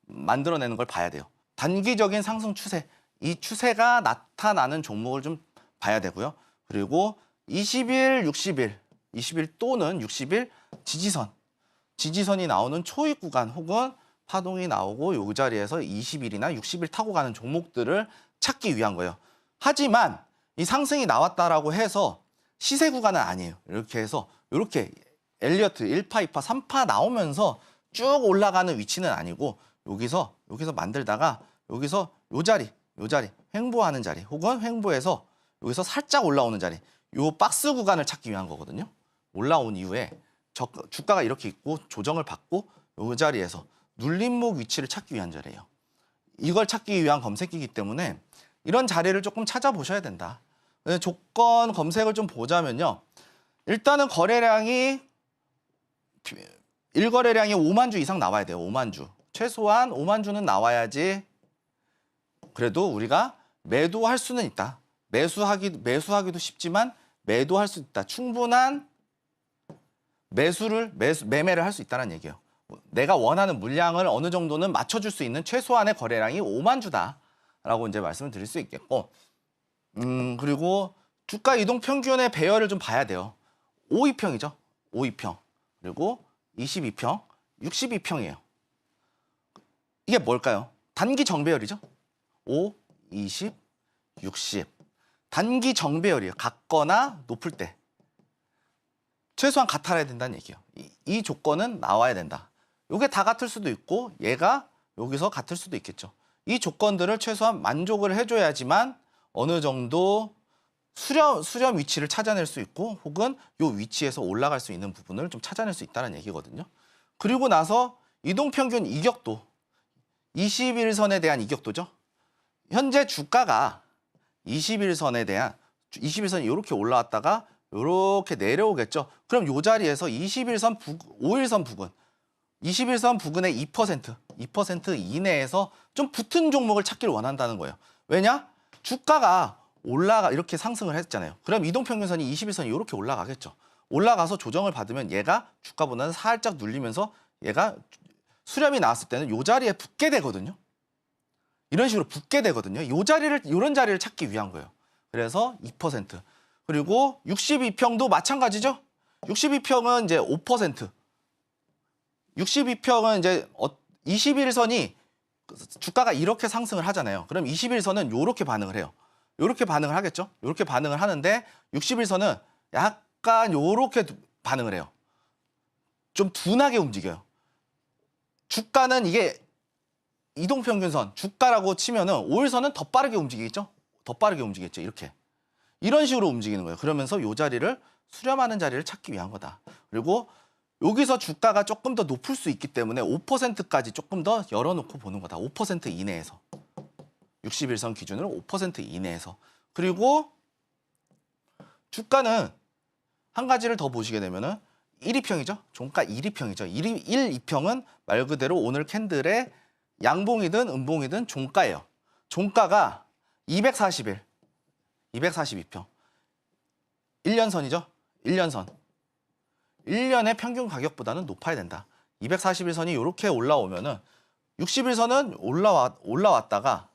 만들어내는 걸 봐야 돼요. 단기적인 상승 추세, 이 추세가 나타나는 종목을 좀 봐야 되고요. 그리고 20일, 60일, 20일 또는 60일 지지선이 나오는 초입 구간 혹은 파동이 나오고 요 자리에서 20일이나 60일 타고 가는 종목들을 찾기 위한 거예요. 하지만 이 상승이 나왔다라고 해서 시세 구간은 아니에요. 이렇게 해서 이렇게 엘리어트 1파, 2파, 3파 나오면서 쭉 올라가는 위치는 아니고 여기서 만들다가 여기서 요 자리 횡보하는 자리 혹은 횡보해서 여기서 살짝 올라오는 자리 요 박스 구간을 찾기 위한 거거든요. 올라온 이후에 주가가 이렇게 있고 조정을 받고 요 자리에서 눌림목 위치를 찾기 위한 자리예요. 이걸 찾기 위한 검색기이기 때문에 이런 자리를 조금 찾아보셔야 된다. 조건 검색을 좀 보자면요. 일단은 거래량이 1거래량이 5만 주 이상 나와야 돼요. 5만 주. 최소한 5만 주는 나와야지 그래도 우리가 매도할 수는 있다. 매수하기도 쉽지만 매도할 수 있다. 충분한 매매를 할 수 있다는 얘기예요. 내가 원하는 물량을 어느 정도는 맞춰줄 수 있는 최소한의 거래량이 5만 주다라고 이제 말씀을 드릴 수 있겠고, 그리고 주가 이동 평균의 배열을 좀 봐야 돼요. 5,2평이죠. 5,2평. 그리고 22평, 62평이에요. 이게 뭘까요? 단기 정배열이죠. 5, 20, 60. 단기 정배열이에요. 같거나 높을 때. 최소한 같아야 된다는 얘기예요. 이 조건은 나와야 된다. 이게 다 같을 수도 있고 얘가 여기서 같을 수도 있겠죠. 이 조건들을 최소한 만족을 해줘야지만 어느 정도 수렴 위치를 찾아낼 수 있고 혹은 이 위치에서 올라갈 수 있는 부분을 좀 찾아낼 수 있다는 얘기거든요. 그리고 나서 이동평균 이격도, 21선에 대한 이격도죠. 현재 주가가 21선이 이렇게 올라왔다가 이렇게 내려오겠죠. 그럼 이 자리에서 5일선 부근, 21선 부근의 2% 이내에서 좀 붙은 종목을 찾기를 원한다는 거예요. 왜냐? 주가가 이렇게 상승을 했잖아요. 그럼 이동평균선이 21선이 이렇게 올라가겠죠. 올라가서 조정을 받으면 얘가 주가보다는 살짝 눌리면서 얘가 수렴이 나왔을 때는 이 자리에 붙게 되거든요. 이런 식으로 붙게 되거든요. 이런 자리를 찾기 위한 거예요. 그래서 2%. 그리고 62평도 마찬가지죠. 62평은 이제 5%. 62평은 이제 21선이 주가가 이렇게 상승을 하잖아요. 그럼 21선은 이렇게 반응을 해요. 이렇게 반응을 하겠죠. 이렇게 반응을 하는데 61선은 약간 이렇게 반응을 해요. 좀 둔하게 움직여요. 주가는 이게 이동평균선, 주가라고 치면은 5일선은 더 빠르게 움직이겠죠. 더 빠르게 움직이겠죠. 이런 식으로 움직이는 거예요. 그러면서 이 자리를 수렴하는 자리를 찾기 위한 거다. 그리고 여기서 주가가 조금 더 높을 수 있기 때문에 5%까지 조금 더 열어놓고 보는 거다. 5% 이내에서. 61선 기준으로 5% 이내에서. 그리고 주가는 한 가지를 더 보시게 되면은 1,2평이죠. 종가 1,2평이죠. 1,2평은 말 그대로 오늘 캔들의 양봉이든 음봉이든 종가예요. 종가가 240일, 242평. 1년선이죠. 1년선. 1년의 평균 가격보다는 높아야 된다. 241선이 이렇게 올라오면은 61선은 올라왔다가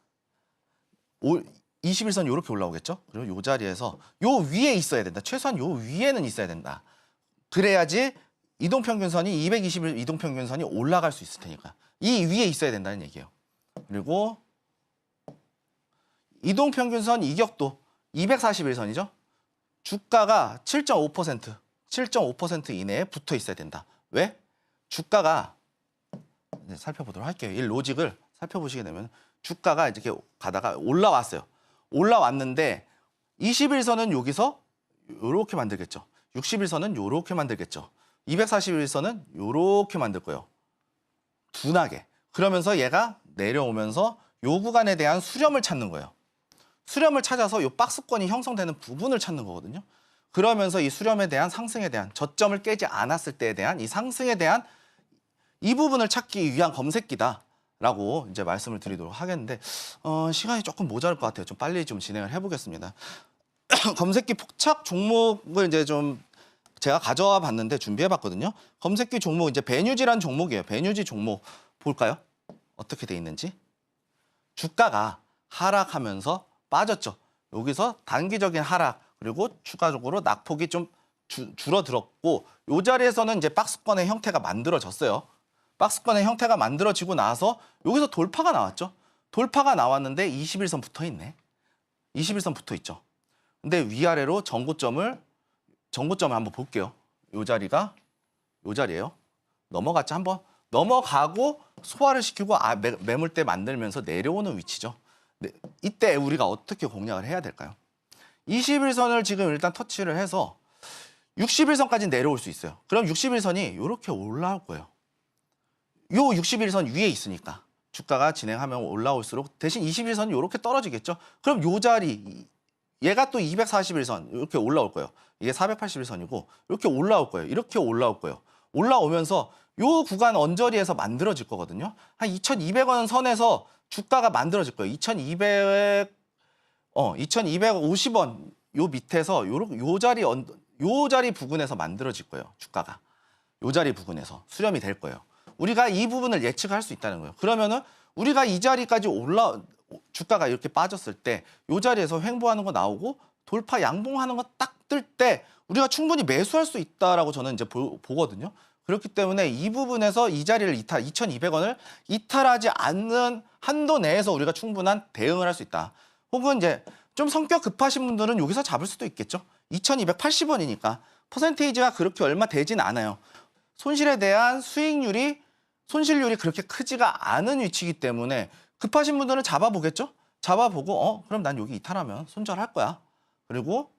21선 이렇게 올라오겠죠. 그리고 이 자리에서 요 위에 있어야 된다. 최소한 요 위에는 있어야 된다. 그래야지 이동평균선이 221 이동평균선이 올라갈 수 있을 테니까 이 위에 있어야 된다는 얘기예요. 그리고 이동평균선 이격도 241선이죠. 주가가 7.5% 이내에 붙어 있어야 된다. 왜? 주가가 살펴보도록 할게요. 이 로직을 살펴보시게 되면 주가가 이렇게 가다가 올라왔어요. 올라왔는데 21선은 여기서 이렇게 만들겠죠. 61선은 이렇게 만들겠죠. 241선은 이렇게 만들 거예요. 둔하게. 그러면서 얘가 내려오면서 요 구간에 대한 수렴을 찾는 거예요. 수렴을 찾아서 요 박스권이 형성되는 부분을 찾는 거거든요. 그러면서 이 수렴에 대한 상승에 대한 저점을 깨지 않았을 때에 대한 이 상승에 대한 이 부분을 찾기 위한 검색기다라고 이제 말씀을 드리도록 하겠는데 시간이 조금 모자랄 것 같아요. 좀 빨리 좀 진행을 해보겠습니다. 검색기 포착 종목을 이제 좀 제가 가져와 봤는데 준비해 봤거든요. 검색기 종목 이제 배뉴지란 종목이에요. 배뉴지 종목 볼까요? 어떻게 돼 있는지. 주가가 하락하면서 빠졌죠. 여기서 단기적인 하락 그리고 추가적으로 낙폭이 좀 줄어들었고 이 자리에서는 이제 박스권의 형태가 만들어졌어요. 박스권의 형태가 만들어지고 나서 여기서 돌파가 나왔죠. 돌파가 나왔는데 21선 붙어 있네. 21선 붙어 있죠. 근데 위아래로 전고점을 한번 볼게요. 이 자리가 이 자리예요. 넘어갔죠. 한번 넘어가고 소화를 시키고 매물대 만들면서 내려오는 위치죠. 네, 이때 우리가 어떻게 공략을 해야 될까요? 21선을 지금 일단 터치를 해서 61선까지 내려올 수 있어요. 그럼 61선이 이렇게 올라올 거예요. 요 61선 위에 있으니까 주가가 진행하면 올라올수록 대신 21선이 이렇게 떨어지겠죠. 그럼 요 자리 얘가 또 241선 이렇게 올라올 거예요. 이게 481선이고 이렇게 올라올 거예요. 이렇게 올라올 거예요. 올라오면서 요 구간 언저리에서 만들어질 거거든요. 한 2,200원 선에서 주가가 만들어질 거예요. 2,250원 요 밑에서 요 자리 부근에서 만들어질 거예요. 주가가. 요 자리 부근에서 수렴이 될 거예요. 우리가 이 부분을 예측할 수 있다는 거예요. 그러면은 우리가 이 자리까지 주가가 이렇게 빠졌을 때 이 자리에서 횡보하는 거 나오고 돌파 양봉하는 거 딱 뜰 때 우리가 충분히 매수할 수 있다라고 저는 이제 보거든요. 그렇기 때문에 이 부분에서 이 자리를 2,200원을 이탈하지 않는 한도 내에서 우리가 충분한 대응을 할 수 있다. 혹은 이제 좀 성격 급하신 분들은 여기서 잡을 수도 있겠죠. 2,280원이니까 퍼센테이지가 그렇게 얼마 되진 않아요. 손실에 대한 손실률이 그렇게 크지가 않은 위치이기 때문에 급하신 분들은 잡아보겠죠? 잡아보고 그럼 난 여기 이탈하면 손절할 거야. 그리고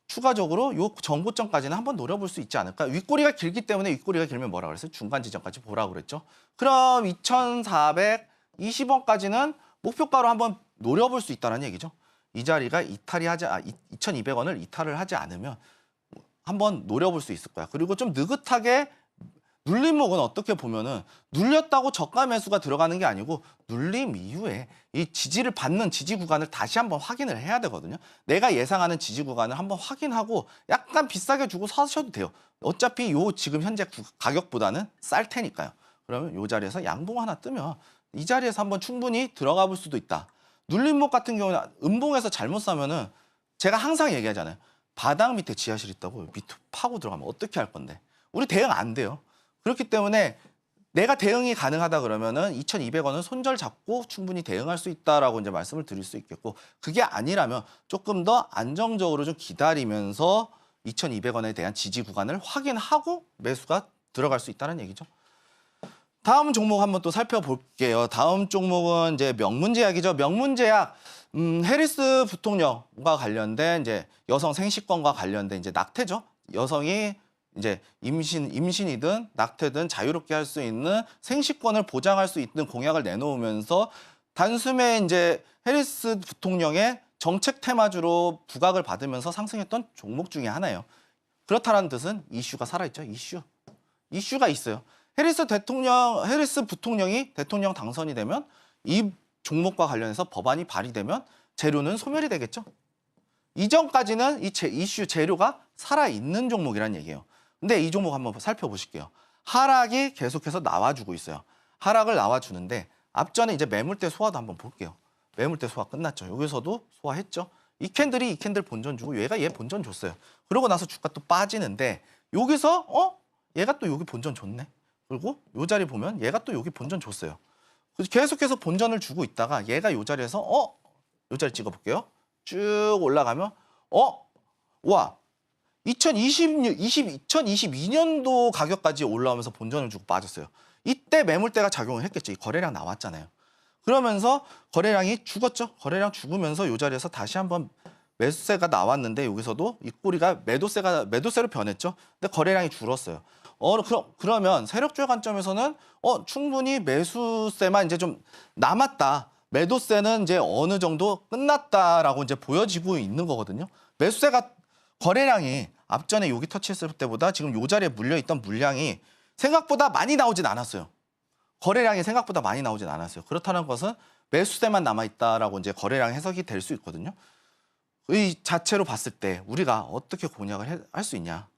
추가적으로 요 전고점까지는 한번 노려볼 수 있지 않을까? 윗꼬리가 길기 때문에 윗꼬리가 길면 뭐라 그랬어요? 중간 지점까지 보라고 그랬죠? 그럼 2,420원까지는 목표가로 한번 노려볼 수 있다는 얘기죠. 이 자리가 2,200원을 이탈을 하지 않으면 한번 노려볼 수 있을 거야. 그리고 좀 느긋하게 눌림목은 어떻게 보면은 눌렸다고 저가 매수가 들어가는 게 아니고 눌림 이후에 이 지지를 받는 지지 구간을 다시 한번 확인을 해야 되거든요. 내가 예상하는 지지 구간을 한번 확인하고 약간 비싸게 주고 사셔도 돼요. 어차피 요 지금 현재 가격보다는 쌀 테니까요. 그러면 요 자리에서 양봉 하나 뜨면 이 자리에서 한번 충분히 들어가 볼 수도 있다. 눌림목 같은 경우는 음봉에서 잘못 사면은 제가 항상 얘기하잖아요. 바닥 밑에 지하실 있다고 밑에 파고 들어가면 어떻게 할 건데? 우리 대응 안 돼요. 그렇기 때문에 내가 대응이 가능하다 그러면은 2,200원은 손절 잡고 충분히 대응할 수 있다라고 이제 말씀을 드릴 수 있겠고, 그게 아니라면 조금 더 안정적으로 좀 기다리면서 2,200원에 대한 지지 구간을 확인하고 매수가 들어갈 수 있다는 얘기죠. 다음 종목 한번 또 살펴볼게요. 다음 종목은 이제 명문제약이죠. 명문제약, 해리스 부통령과 관련된 이제 여성 생식권과 관련된 이제 낙태죠. 여성이 이제 임신이든 낙태든 자유롭게 할 수 있는 생식권을 보장할 수 있는 공약을 내놓으면서 단숨에 이제 해리스 부통령의 정책 테마주로 부각을 받으면서 상승했던 종목 중에 하나예요. 그렇다는 뜻은 이슈가 살아있죠. 이슈가 있어요. 해리스 부통령이 대통령 당선이 되면 이 종목과 관련해서 법안이 발의되면 재료는 소멸이 되겠죠. 이전까지는 이슈 재료가 살아있는 종목이란 얘기예요. 근데 이 종목 한번 살펴보실게요. 하락이 계속해서 나와주고 있어요. 하락을 나와주는데 앞전에 이제 매물대 소화도 한번 볼게요. 매물대 소화 끝났죠. 여기서도 소화했죠. 이 캔들 본전 주고 얘 본전 줬어요. 그러고 나서 주가 또 빠지는데 여기서 얘가 또 여기 본전 줬네. 그리고 요 자리 보면 얘가 또 여기 본전 줬어요. 그래서 계속해서 본전을 주고 있다가 얘가 요 자리에서 요 자리 찍어볼게요. 쭉 올라가면 와 2022년도 가격까지 올라오면서 본전을 주고 빠졌어요. 이때 매물대가 작용을 했겠죠. 이 거래량 나왔잖아요. 그러면서 거래량이 죽었죠. 거래량 죽으면서 이 자리에서 다시 한번 매수세가 나왔는데 여기서도 이 꼬리가 매도세로 변했죠. 근데 거래량이 줄었어요. 그러면 세력주의 관점에서는 충분히 매수세만 이제 좀 남았다. 매도세는 이제 어느 정도 끝났다라고 이제 보여지고 있는 거거든요. 거래량이 앞전에 여기 터치했을 때보다 지금 이 자리에 물려있던 물량이 생각보다 많이 나오진 않았어요. 거래량이 생각보다 많이 나오진 않았어요. 그렇다는 것은 매수세만 남아있다라고 이제 거래량 해석이 될 수 있거든요. 이 자체로 봤을 때 우리가 어떻게 공략을 할 수 있냐.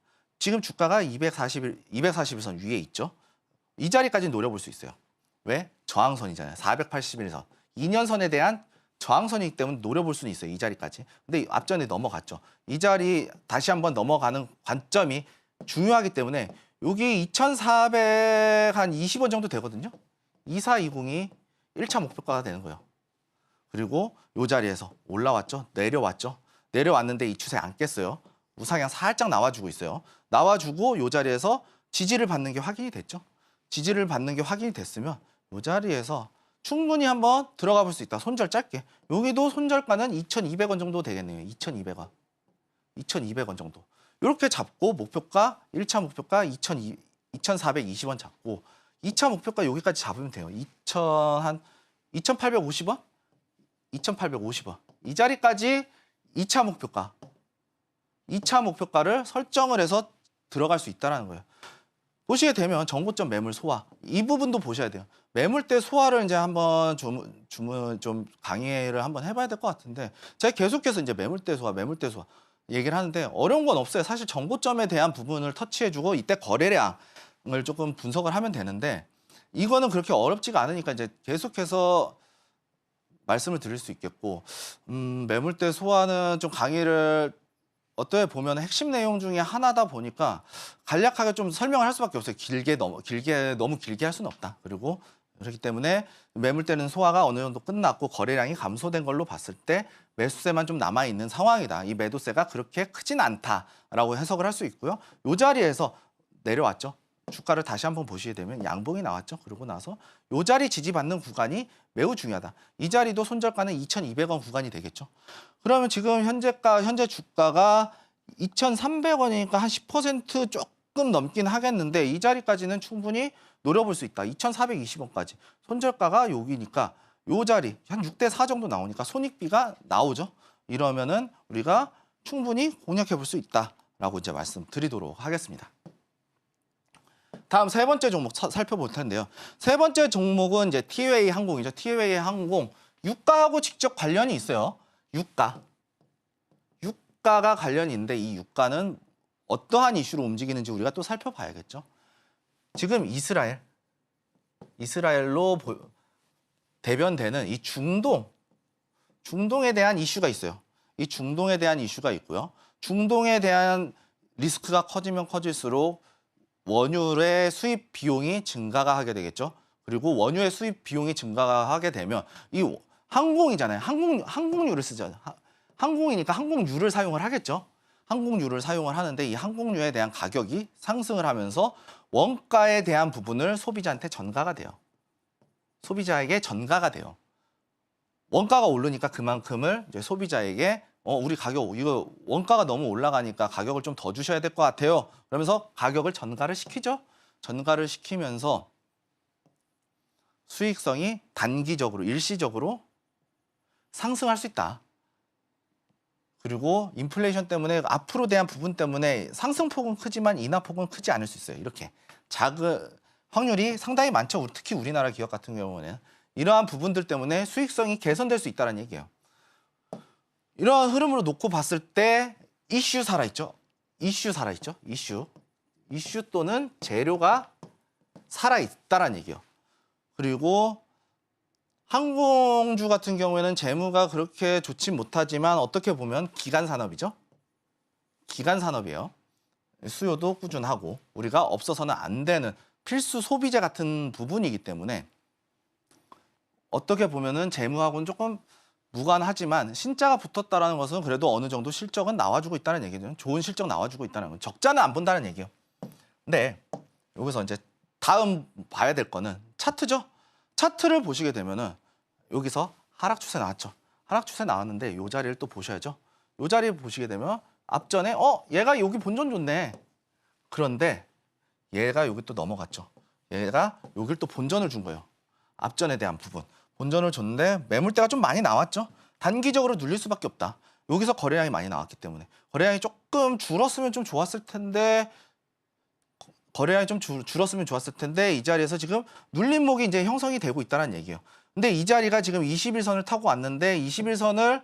지금 주가가 241선 위에 있죠. 이 자리까지 노려볼 수 있어요. 왜? 저항선이잖아요. 481선. 2년선에 대한 저항선이기 때문에 노려볼 수는 있어요. 이 자리까지. 근데 앞전에 넘어갔죠. 이 자리 다시 한번 넘어가는 관점이 중요하기 때문에 여기 2,420원 정도 되거든요. 2420이 1차 목표가가 되는 거예요. 그리고 이 자리에서 올라왔죠. 내려왔죠. 내려왔는데 이 추세 안 깼어요. 우상향 살짝 나와주고 있어요. 나와주고 이 자리에서 지지를 받는 게 확인이 됐죠. 지지를 받는 게 확인이 됐으면 이 자리에서 충분히 한번 들어가 볼 수 있다. 손절 짧게. 여기도 손절가는 2,200원 정도 되겠네요. 2,200원. 2,200원 정도. 이렇게 잡고 목표가 1차 목표가 2,420원 잡고 2차 목표가 여기까지 잡으면 돼요. 2,850원? 2,850원. 이 자리까지 2차 목표가를 설정을 해서 들어갈 수 있다는 거예요. 보시게 되면 정고점 매물 소화 이 부분도 보셔야 돼요. 매물대 소화를 이제 한번 좀 강의를 한번 해봐야 될 것 같은데 제가 계속해서 이제 매물대 소화 얘기를 하는데 어려운 건 없어요. 사실 정고점에 대한 부분을 터치해주고 이때 거래량을 조금 분석을 하면 되는데 이거는 그렇게 어렵지가 않으니까 이제 계속해서 말씀을 드릴 수 있겠고 매물대 소화는 좀 강의를 어떻게 보면 핵심 내용 중에 하나다 보니까 간략하게 좀 설명을 할 수밖에 없어요. 너무 길게 할 수는 없다. 그리고 그렇기 때문에 매물대는 소화가 어느 정도 끝났고 거래량이 감소된 걸로 봤을 때 매수세만 좀 남아있는 상황이다. 이 매도세가 그렇게 크진 않다라고 해석을 할 수 있고요. 이 자리에서 내려왔죠. 주가를 다시 한번 보시게 되면 양봉이 나왔죠. 그러고 나서 이 자리 지지받는 구간이 매우 중요하다. 이 자리도 손절가는 2,200원 구간이 되겠죠. 그러면 지금 현재 주가가 2,300원이니까 한 10% 조금 넘긴 하겠는데 이 자리까지는 충분히 노려볼 수 있다. 2,420원까지. 손절가가 여기니까 이 자리 한 6대4 정도 나오니까 손익비가 나오죠. 이러면은 우리가 충분히 공략해 볼 수 있다라고 이제 말씀드리도록 하겠습니다. 다음 세 번째 종목 살펴볼 텐데요. 세 번째 종목은 이제 티웨이 항공이죠. 티웨이 항공 유가하고 직접 관련이 있어요. 유가가 관련이 있는데 이 유가는 어떠한 이슈로 움직이는지 우리가 또 살펴봐야겠죠. 지금 이스라엘로 대변되는 이 중동에 대한 이슈가 있어요. 이 중동에 대한 이슈가 있고요. 중동에 대한 리스크가 커지면 커질수록 원유의 수입 비용이 증가가 하게 되겠죠. 그리고 원유의 수입 비용이 증가가 하게 되면 이 항공이잖아요. 항공유를 쓰잖아요. 항공이니까 항공유를 사용을 하겠죠. 항공유를 사용을 하는데 이 항공유에 대한 가격이 상승을 하면서 원가에 대한 부분을 소비자한테 전가가 돼요. 소비자에게 전가가 돼요. 원가가 오르니까 그만큼을 이제 소비자에게 우리 가격 이거 원가가 너무 올라가니까 가격을 좀 더 주셔야 될 것 같아요. 그러면서 가격을 전가를 시키죠. 전가를 시키면서 수익성이 단기적으로 일시적으로 상승할 수 있다. 그리고 인플레이션 때문에 앞으로 대한 부분 때문에 상승폭은 크지만 인하폭은 크지 않을 수 있어요. 이렇게 작은 확률이 상당히 많죠. 특히 우리나라 기업 같은 경우는 이러한 부분들 때문에 수익성이 개선될 수 있다는 얘기예요. 이러한 흐름으로 놓고 봤을 때 이슈 살아있죠. 이슈 또는 재료가 살아있다라는 얘기예요. 그리고 항공주 같은 경우에는 재무가 그렇게 좋지 못하지만 어떻게 보면 기간 산업이죠. 기간 산업이에요. 수요도 꾸준하고 우리가 없어서는 안 되는 필수 소비재 같은 부분이기 때문에 어떻게 보면은 재무하고는 조금 무관하지만 신자가 붙었다라는 것은 그래도 어느 정도 실적은 나와주고 있다는 얘기죠. 좋은 실적 나와주고 있다는 건 적자는 안 본다는 얘기예요. 근데 여기서 이제 다음 봐야 될 거는 차트죠. 차트를 보시게 되면은 여기서 하락 추세 나왔죠. 하락 추세 나왔는데 이 자리를 또 보셔야죠. 이 자리 보시게 되면 앞전에 얘가 여기 본전 좋네. 그런데 얘가 여기 또 넘어갔죠. 얘가 여길 또 본전을 준 거예요. 앞전에 대한 부분. 본전을 줬는데 매물대가 좀 많이 나왔죠. 단기적으로 눌릴 수밖에 없다. 여기서 거래량이 많이 나왔기 때문에. 거래량이 조금 줄었으면 좀 좋았을 텐데 이 자리에서 지금 눌림목이 이제 형성이 되고 있다는 얘기예요. 근데 이 자리가 지금 21선을 타고 왔는데 21선을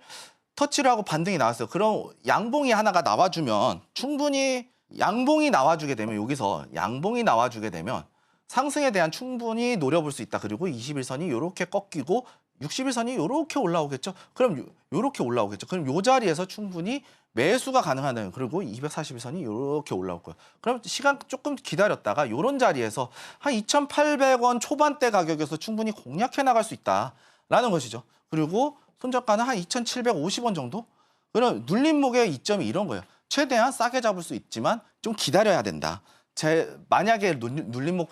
터치를 하고 반등이 나왔어요. 그럼 양봉이 하나가 나와주면 충분히 양봉이 나와주게 되면 여기서 양봉이 나와주게 되면 상승에 대한 충분히 노려볼 수 있다. 그리고 21선이 이렇게 꺾이고 61선이 이렇게 올라오겠죠. 그럼 이렇게 올라오겠죠. 그럼 이 자리에서 충분히 매수가 가능하다는. 그리고 241선이 이렇게 올라올 거예요. 그럼 시간 조금 기다렸다가 이런 자리에서 한 2,800원 초반대 가격에서 충분히 공략해 나갈 수 있다라는 것이죠. 그리고 손절가는 한 2,750원 정도? 그럼 눌림목의 이점이 이런 거예요. 최대한 싸게 잡을 수 있지만 좀 기다려야 된다. 만약에 눌림목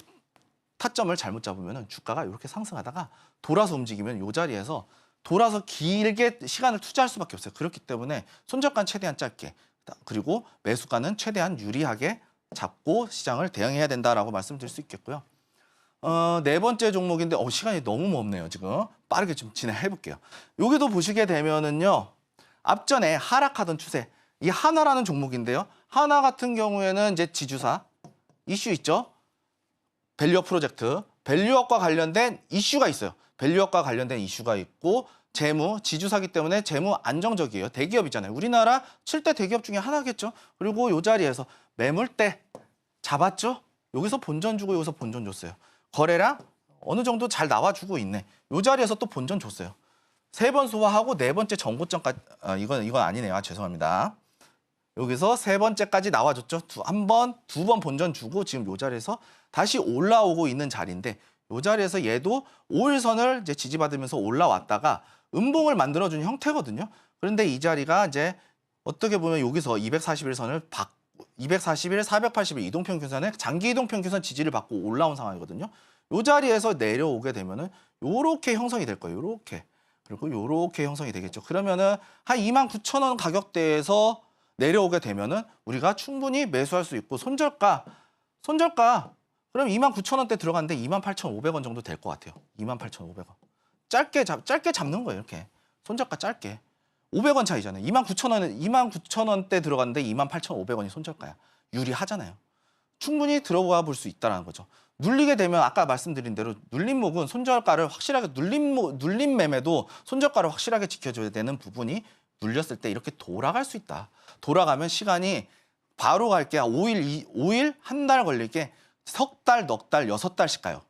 타점을 잘못 잡으면 주가가 이렇게 상승하다가 돌아서 움직이면 이 자리에서 돌아서 길게 시간을 투자할 수밖에 없어요. 그렇기 때문에 손절가는 최대한 짧게, 그리고 매수가는 최대한 유리하게 잡고 시장을 대응해야 된다라고 말씀드릴 수 있겠고요. 네 번째 종목인데 시간이 너무 없네요. 지금 빠르게 좀 진행해 볼게요. 여기도 보시게 되면은요. 앞전에 하락하던 추세, 이 하나라는 종목인데요. 하나 같은 경우에는 이제 지주사 이슈 있죠. 밸류업 프로젝트, 밸류업과 관련된 이슈가 있어요. 밸류업과 관련된 이슈가 있고 재무, 지주사기 때문에 재무 안정적이에요. 대기업이잖아요. 우리나라 7대 대기업 중에 하나겠죠. 그리고 이 자리에서 매물대 잡았죠. 여기서 본전 주고 여기서 본전 줬어요. 거래량 어느 정도 잘 나와주고 있네. 이 자리에서 또 본전 줬어요. 3번 소화하고 4번째 정고점까지, 이건 아니네요. 죄송합니다. 여기서 3번째까지 나와줬죠. 한 번, 2번 본전 주고 지금 이 자리에서 다시 올라오고 있는 자리인데 이 자리에서 얘도 5일선을 이제 지지받으면서 올라왔다가 음봉을 만들어준 형태거든요. 그런데 이 자리가 이제 어떻게 보면 여기서 241선을 241, 480일 이동평균선의 장기 이동평균선 지지를 받고 올라온 상황이거든요. 이 자리에서 내려오게 되면은 요렇게 형성이 될 거예요. 요렇게. 그리고 요렇게 형성이 되겠죠. 그러면은 한 29,000원 가격대에서 내려오게 되면은 우리가 충분히 매수할 수 있고 손절가 그럼 29,000원대 들어갔는데 28,500원 정도 될 것 같아요. 28,500원. 짧게 잡는 거예요. 이렇게. 손절가 짧게. 500원 차이잖아요. 29,000원대 들어갔는데 28,500원이 손절가야. 유리하잖아요. 충분히 들어가 볼 수 있다는 거죠. 눌리게 되면 아까 말씀드린 대로 눌림목은 손절가를 확실하게 눌림 매매도 손절가를 확실하게 지켜줘야 되는 부분이 눌렸을 때 이렇게 돌아갈 수 있다. 돌아가면 시간이 바로 갈게 5일, 한 달 걸릴게 석 달, 넉 달, 6달씩 가요.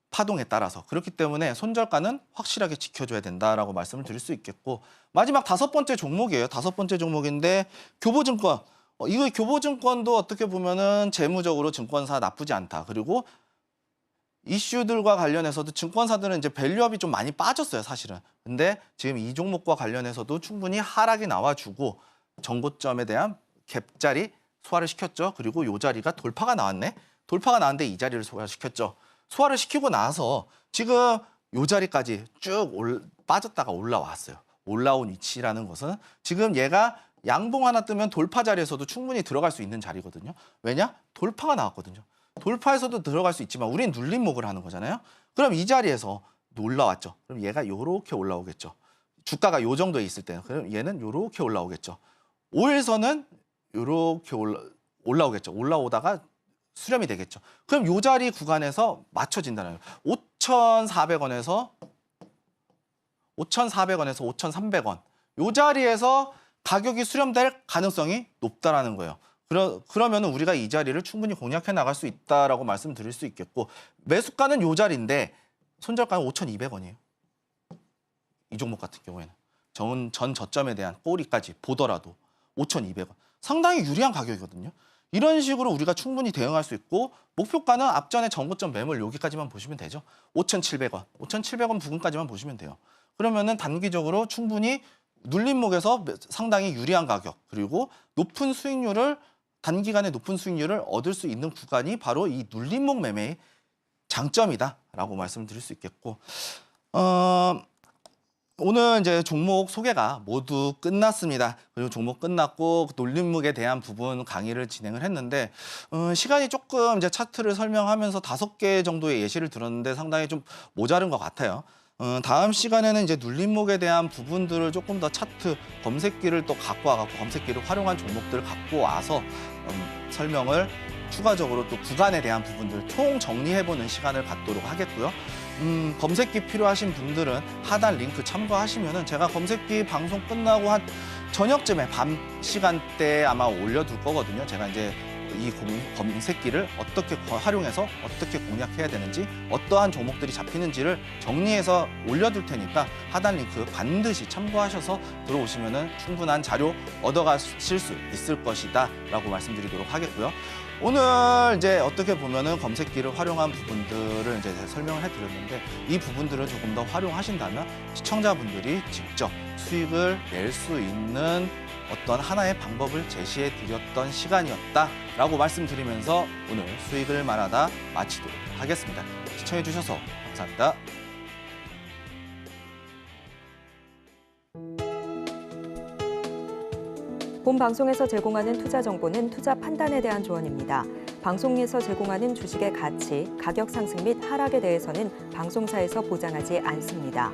파동에 따라서. 그렇기 때문에 손절가는 확실하게 지켜줘야 된다라고 말씀을 드릴 수 있겠고 마지막 5번째 종목이에요. 5번째 종목인데 교보증권. 이거 교보증권도 어떻게 보면은 재무적으로 증권사 나쁘지 않다. 그리고 이슈들과 관련해서도 증권사들은 이제 밸류업이 좀 많이 빠졌어요, 사실은. 근데 지금 이 종목과 관련해서도 충분히 하락이 나와주고 정고점에 대한 갭자리 소화를 시켰죠. 그리고 이 자리가 돌파가 나왔네. 돌파가 나왔는데 이 자리를 소화시켰죠. 소화를 시키고 나서 지금 이 자리까지 쭉 빠졌다가 올라왔어요. 올라온 위치라는 것은 지금 얘가 양봉 하나 뜨면 돌파 자리에서도 충분히 들어갈 수 있는 자리거든요. 왜냐? 돌파가 나왔거든요. 돌파에서도 들어갈 수 있지만 우린 눌림목을 하는 거잖아요. 그럼 이 자리에서 올라왔죠. 그럼 얘가 요렇게 올라오겠죠. 주가가 요 정도에 있을 때는. 그럼 얘는 요렇게 올라오겠죠. 5일선은 요렇게 올라오겠죠. 올라오다가 수렴이 되겠죠. 그럼 요 자리 구간에서 맞춰진다는 거예요. 5,400원에서 5,300원. 요 자리에서 가격이 수렴될 가능성이 높다라는 거예요. 그러면 우리가 이 자리를 충분히 공략해 나갈 수 있다라고 말씀드릴 수 있겠고 매수가는 요 자리인데 손절가는 5,200원이에요. 이 종목 같은 경우에는 전 저점에 대한 꼬리까지 보더라도 5,200원. 상당히 유리한 가격이거든요. 이런 식으로 우리가 충분히 대응할 수 있고 목표가는 앞전에 정고점 매물 여기까지만 보시면 되죠. 5,700원. 5,700원 부근까지만 보시면 돼요. 그러면은 단기적으로 충분히 눌림목에서 상당히 유리한 가격 그리고 높은 수익률을 단기간에 높은 수익률을 얻을 수 있는 구간이 바로 이 눌림목 매매의 장점이다라고 말씀드릴 수 있겠고 오늘 이제 종목 소개가 모두 끝났습니다. 그리고 종목 끝났고 눌림목에 대한 부분 강의를 진행을 했는데 시간이 조금 이제 차트를 설명하면서 5개 정도의 예시를 들었는데 상당히 좀 모자른 것 같아요. 다음 시간에는 이제 눌림목에 대한 부분들을 조금 더 차트 검색기를 또 갖고 와갖고 검색기를 활용한 종목들을 갖고 와서 설명을 추가적으로 또 구간에 대한 부분들 총 정리해보는 시간을 갖도록 하겠고요. 검색기 필요하신 분들은 하단 링크 참고하시면은 제가 검색기 방송 끝나고 한 저녁쯤에 밤 시간대에 아마 올려둘 거거든요. 제가 이제 이 검색기를 어떻게 활용해서 어떻게 공략해야 되는지, 어떠한 종목들이 잡히는지를 정리해서 올려둘 테니까 하단 링크 반드시 참고하셔서 들어오시면은 충분한 자료 얻어가실 수 있을 것이다라고 말씀드리도록 하겠고요. 오늘 이제 어떻게 보면은 검색기를 활용한 부분들을 이제 설명을 해드렸는데, 이 부분들을 조금 더 활용하신다면 시청자분들이 직접 수익을 낼 수 있는 어떤 하나의 방법을 제시해 드렸던 시간이었다라고 말씀드리면서 오늘 수익을 말하다 마치도록 하겠습니다. 시청해 주셔서 감사합니다. 본 방송에서 제공하는 투자 정보는 투자 판단에 대한 조언입니다. 방송에서 제공하는 주식의 가치, 가격 상승 및 하락에 대해서는 방송사에서 보장하지 않습니다.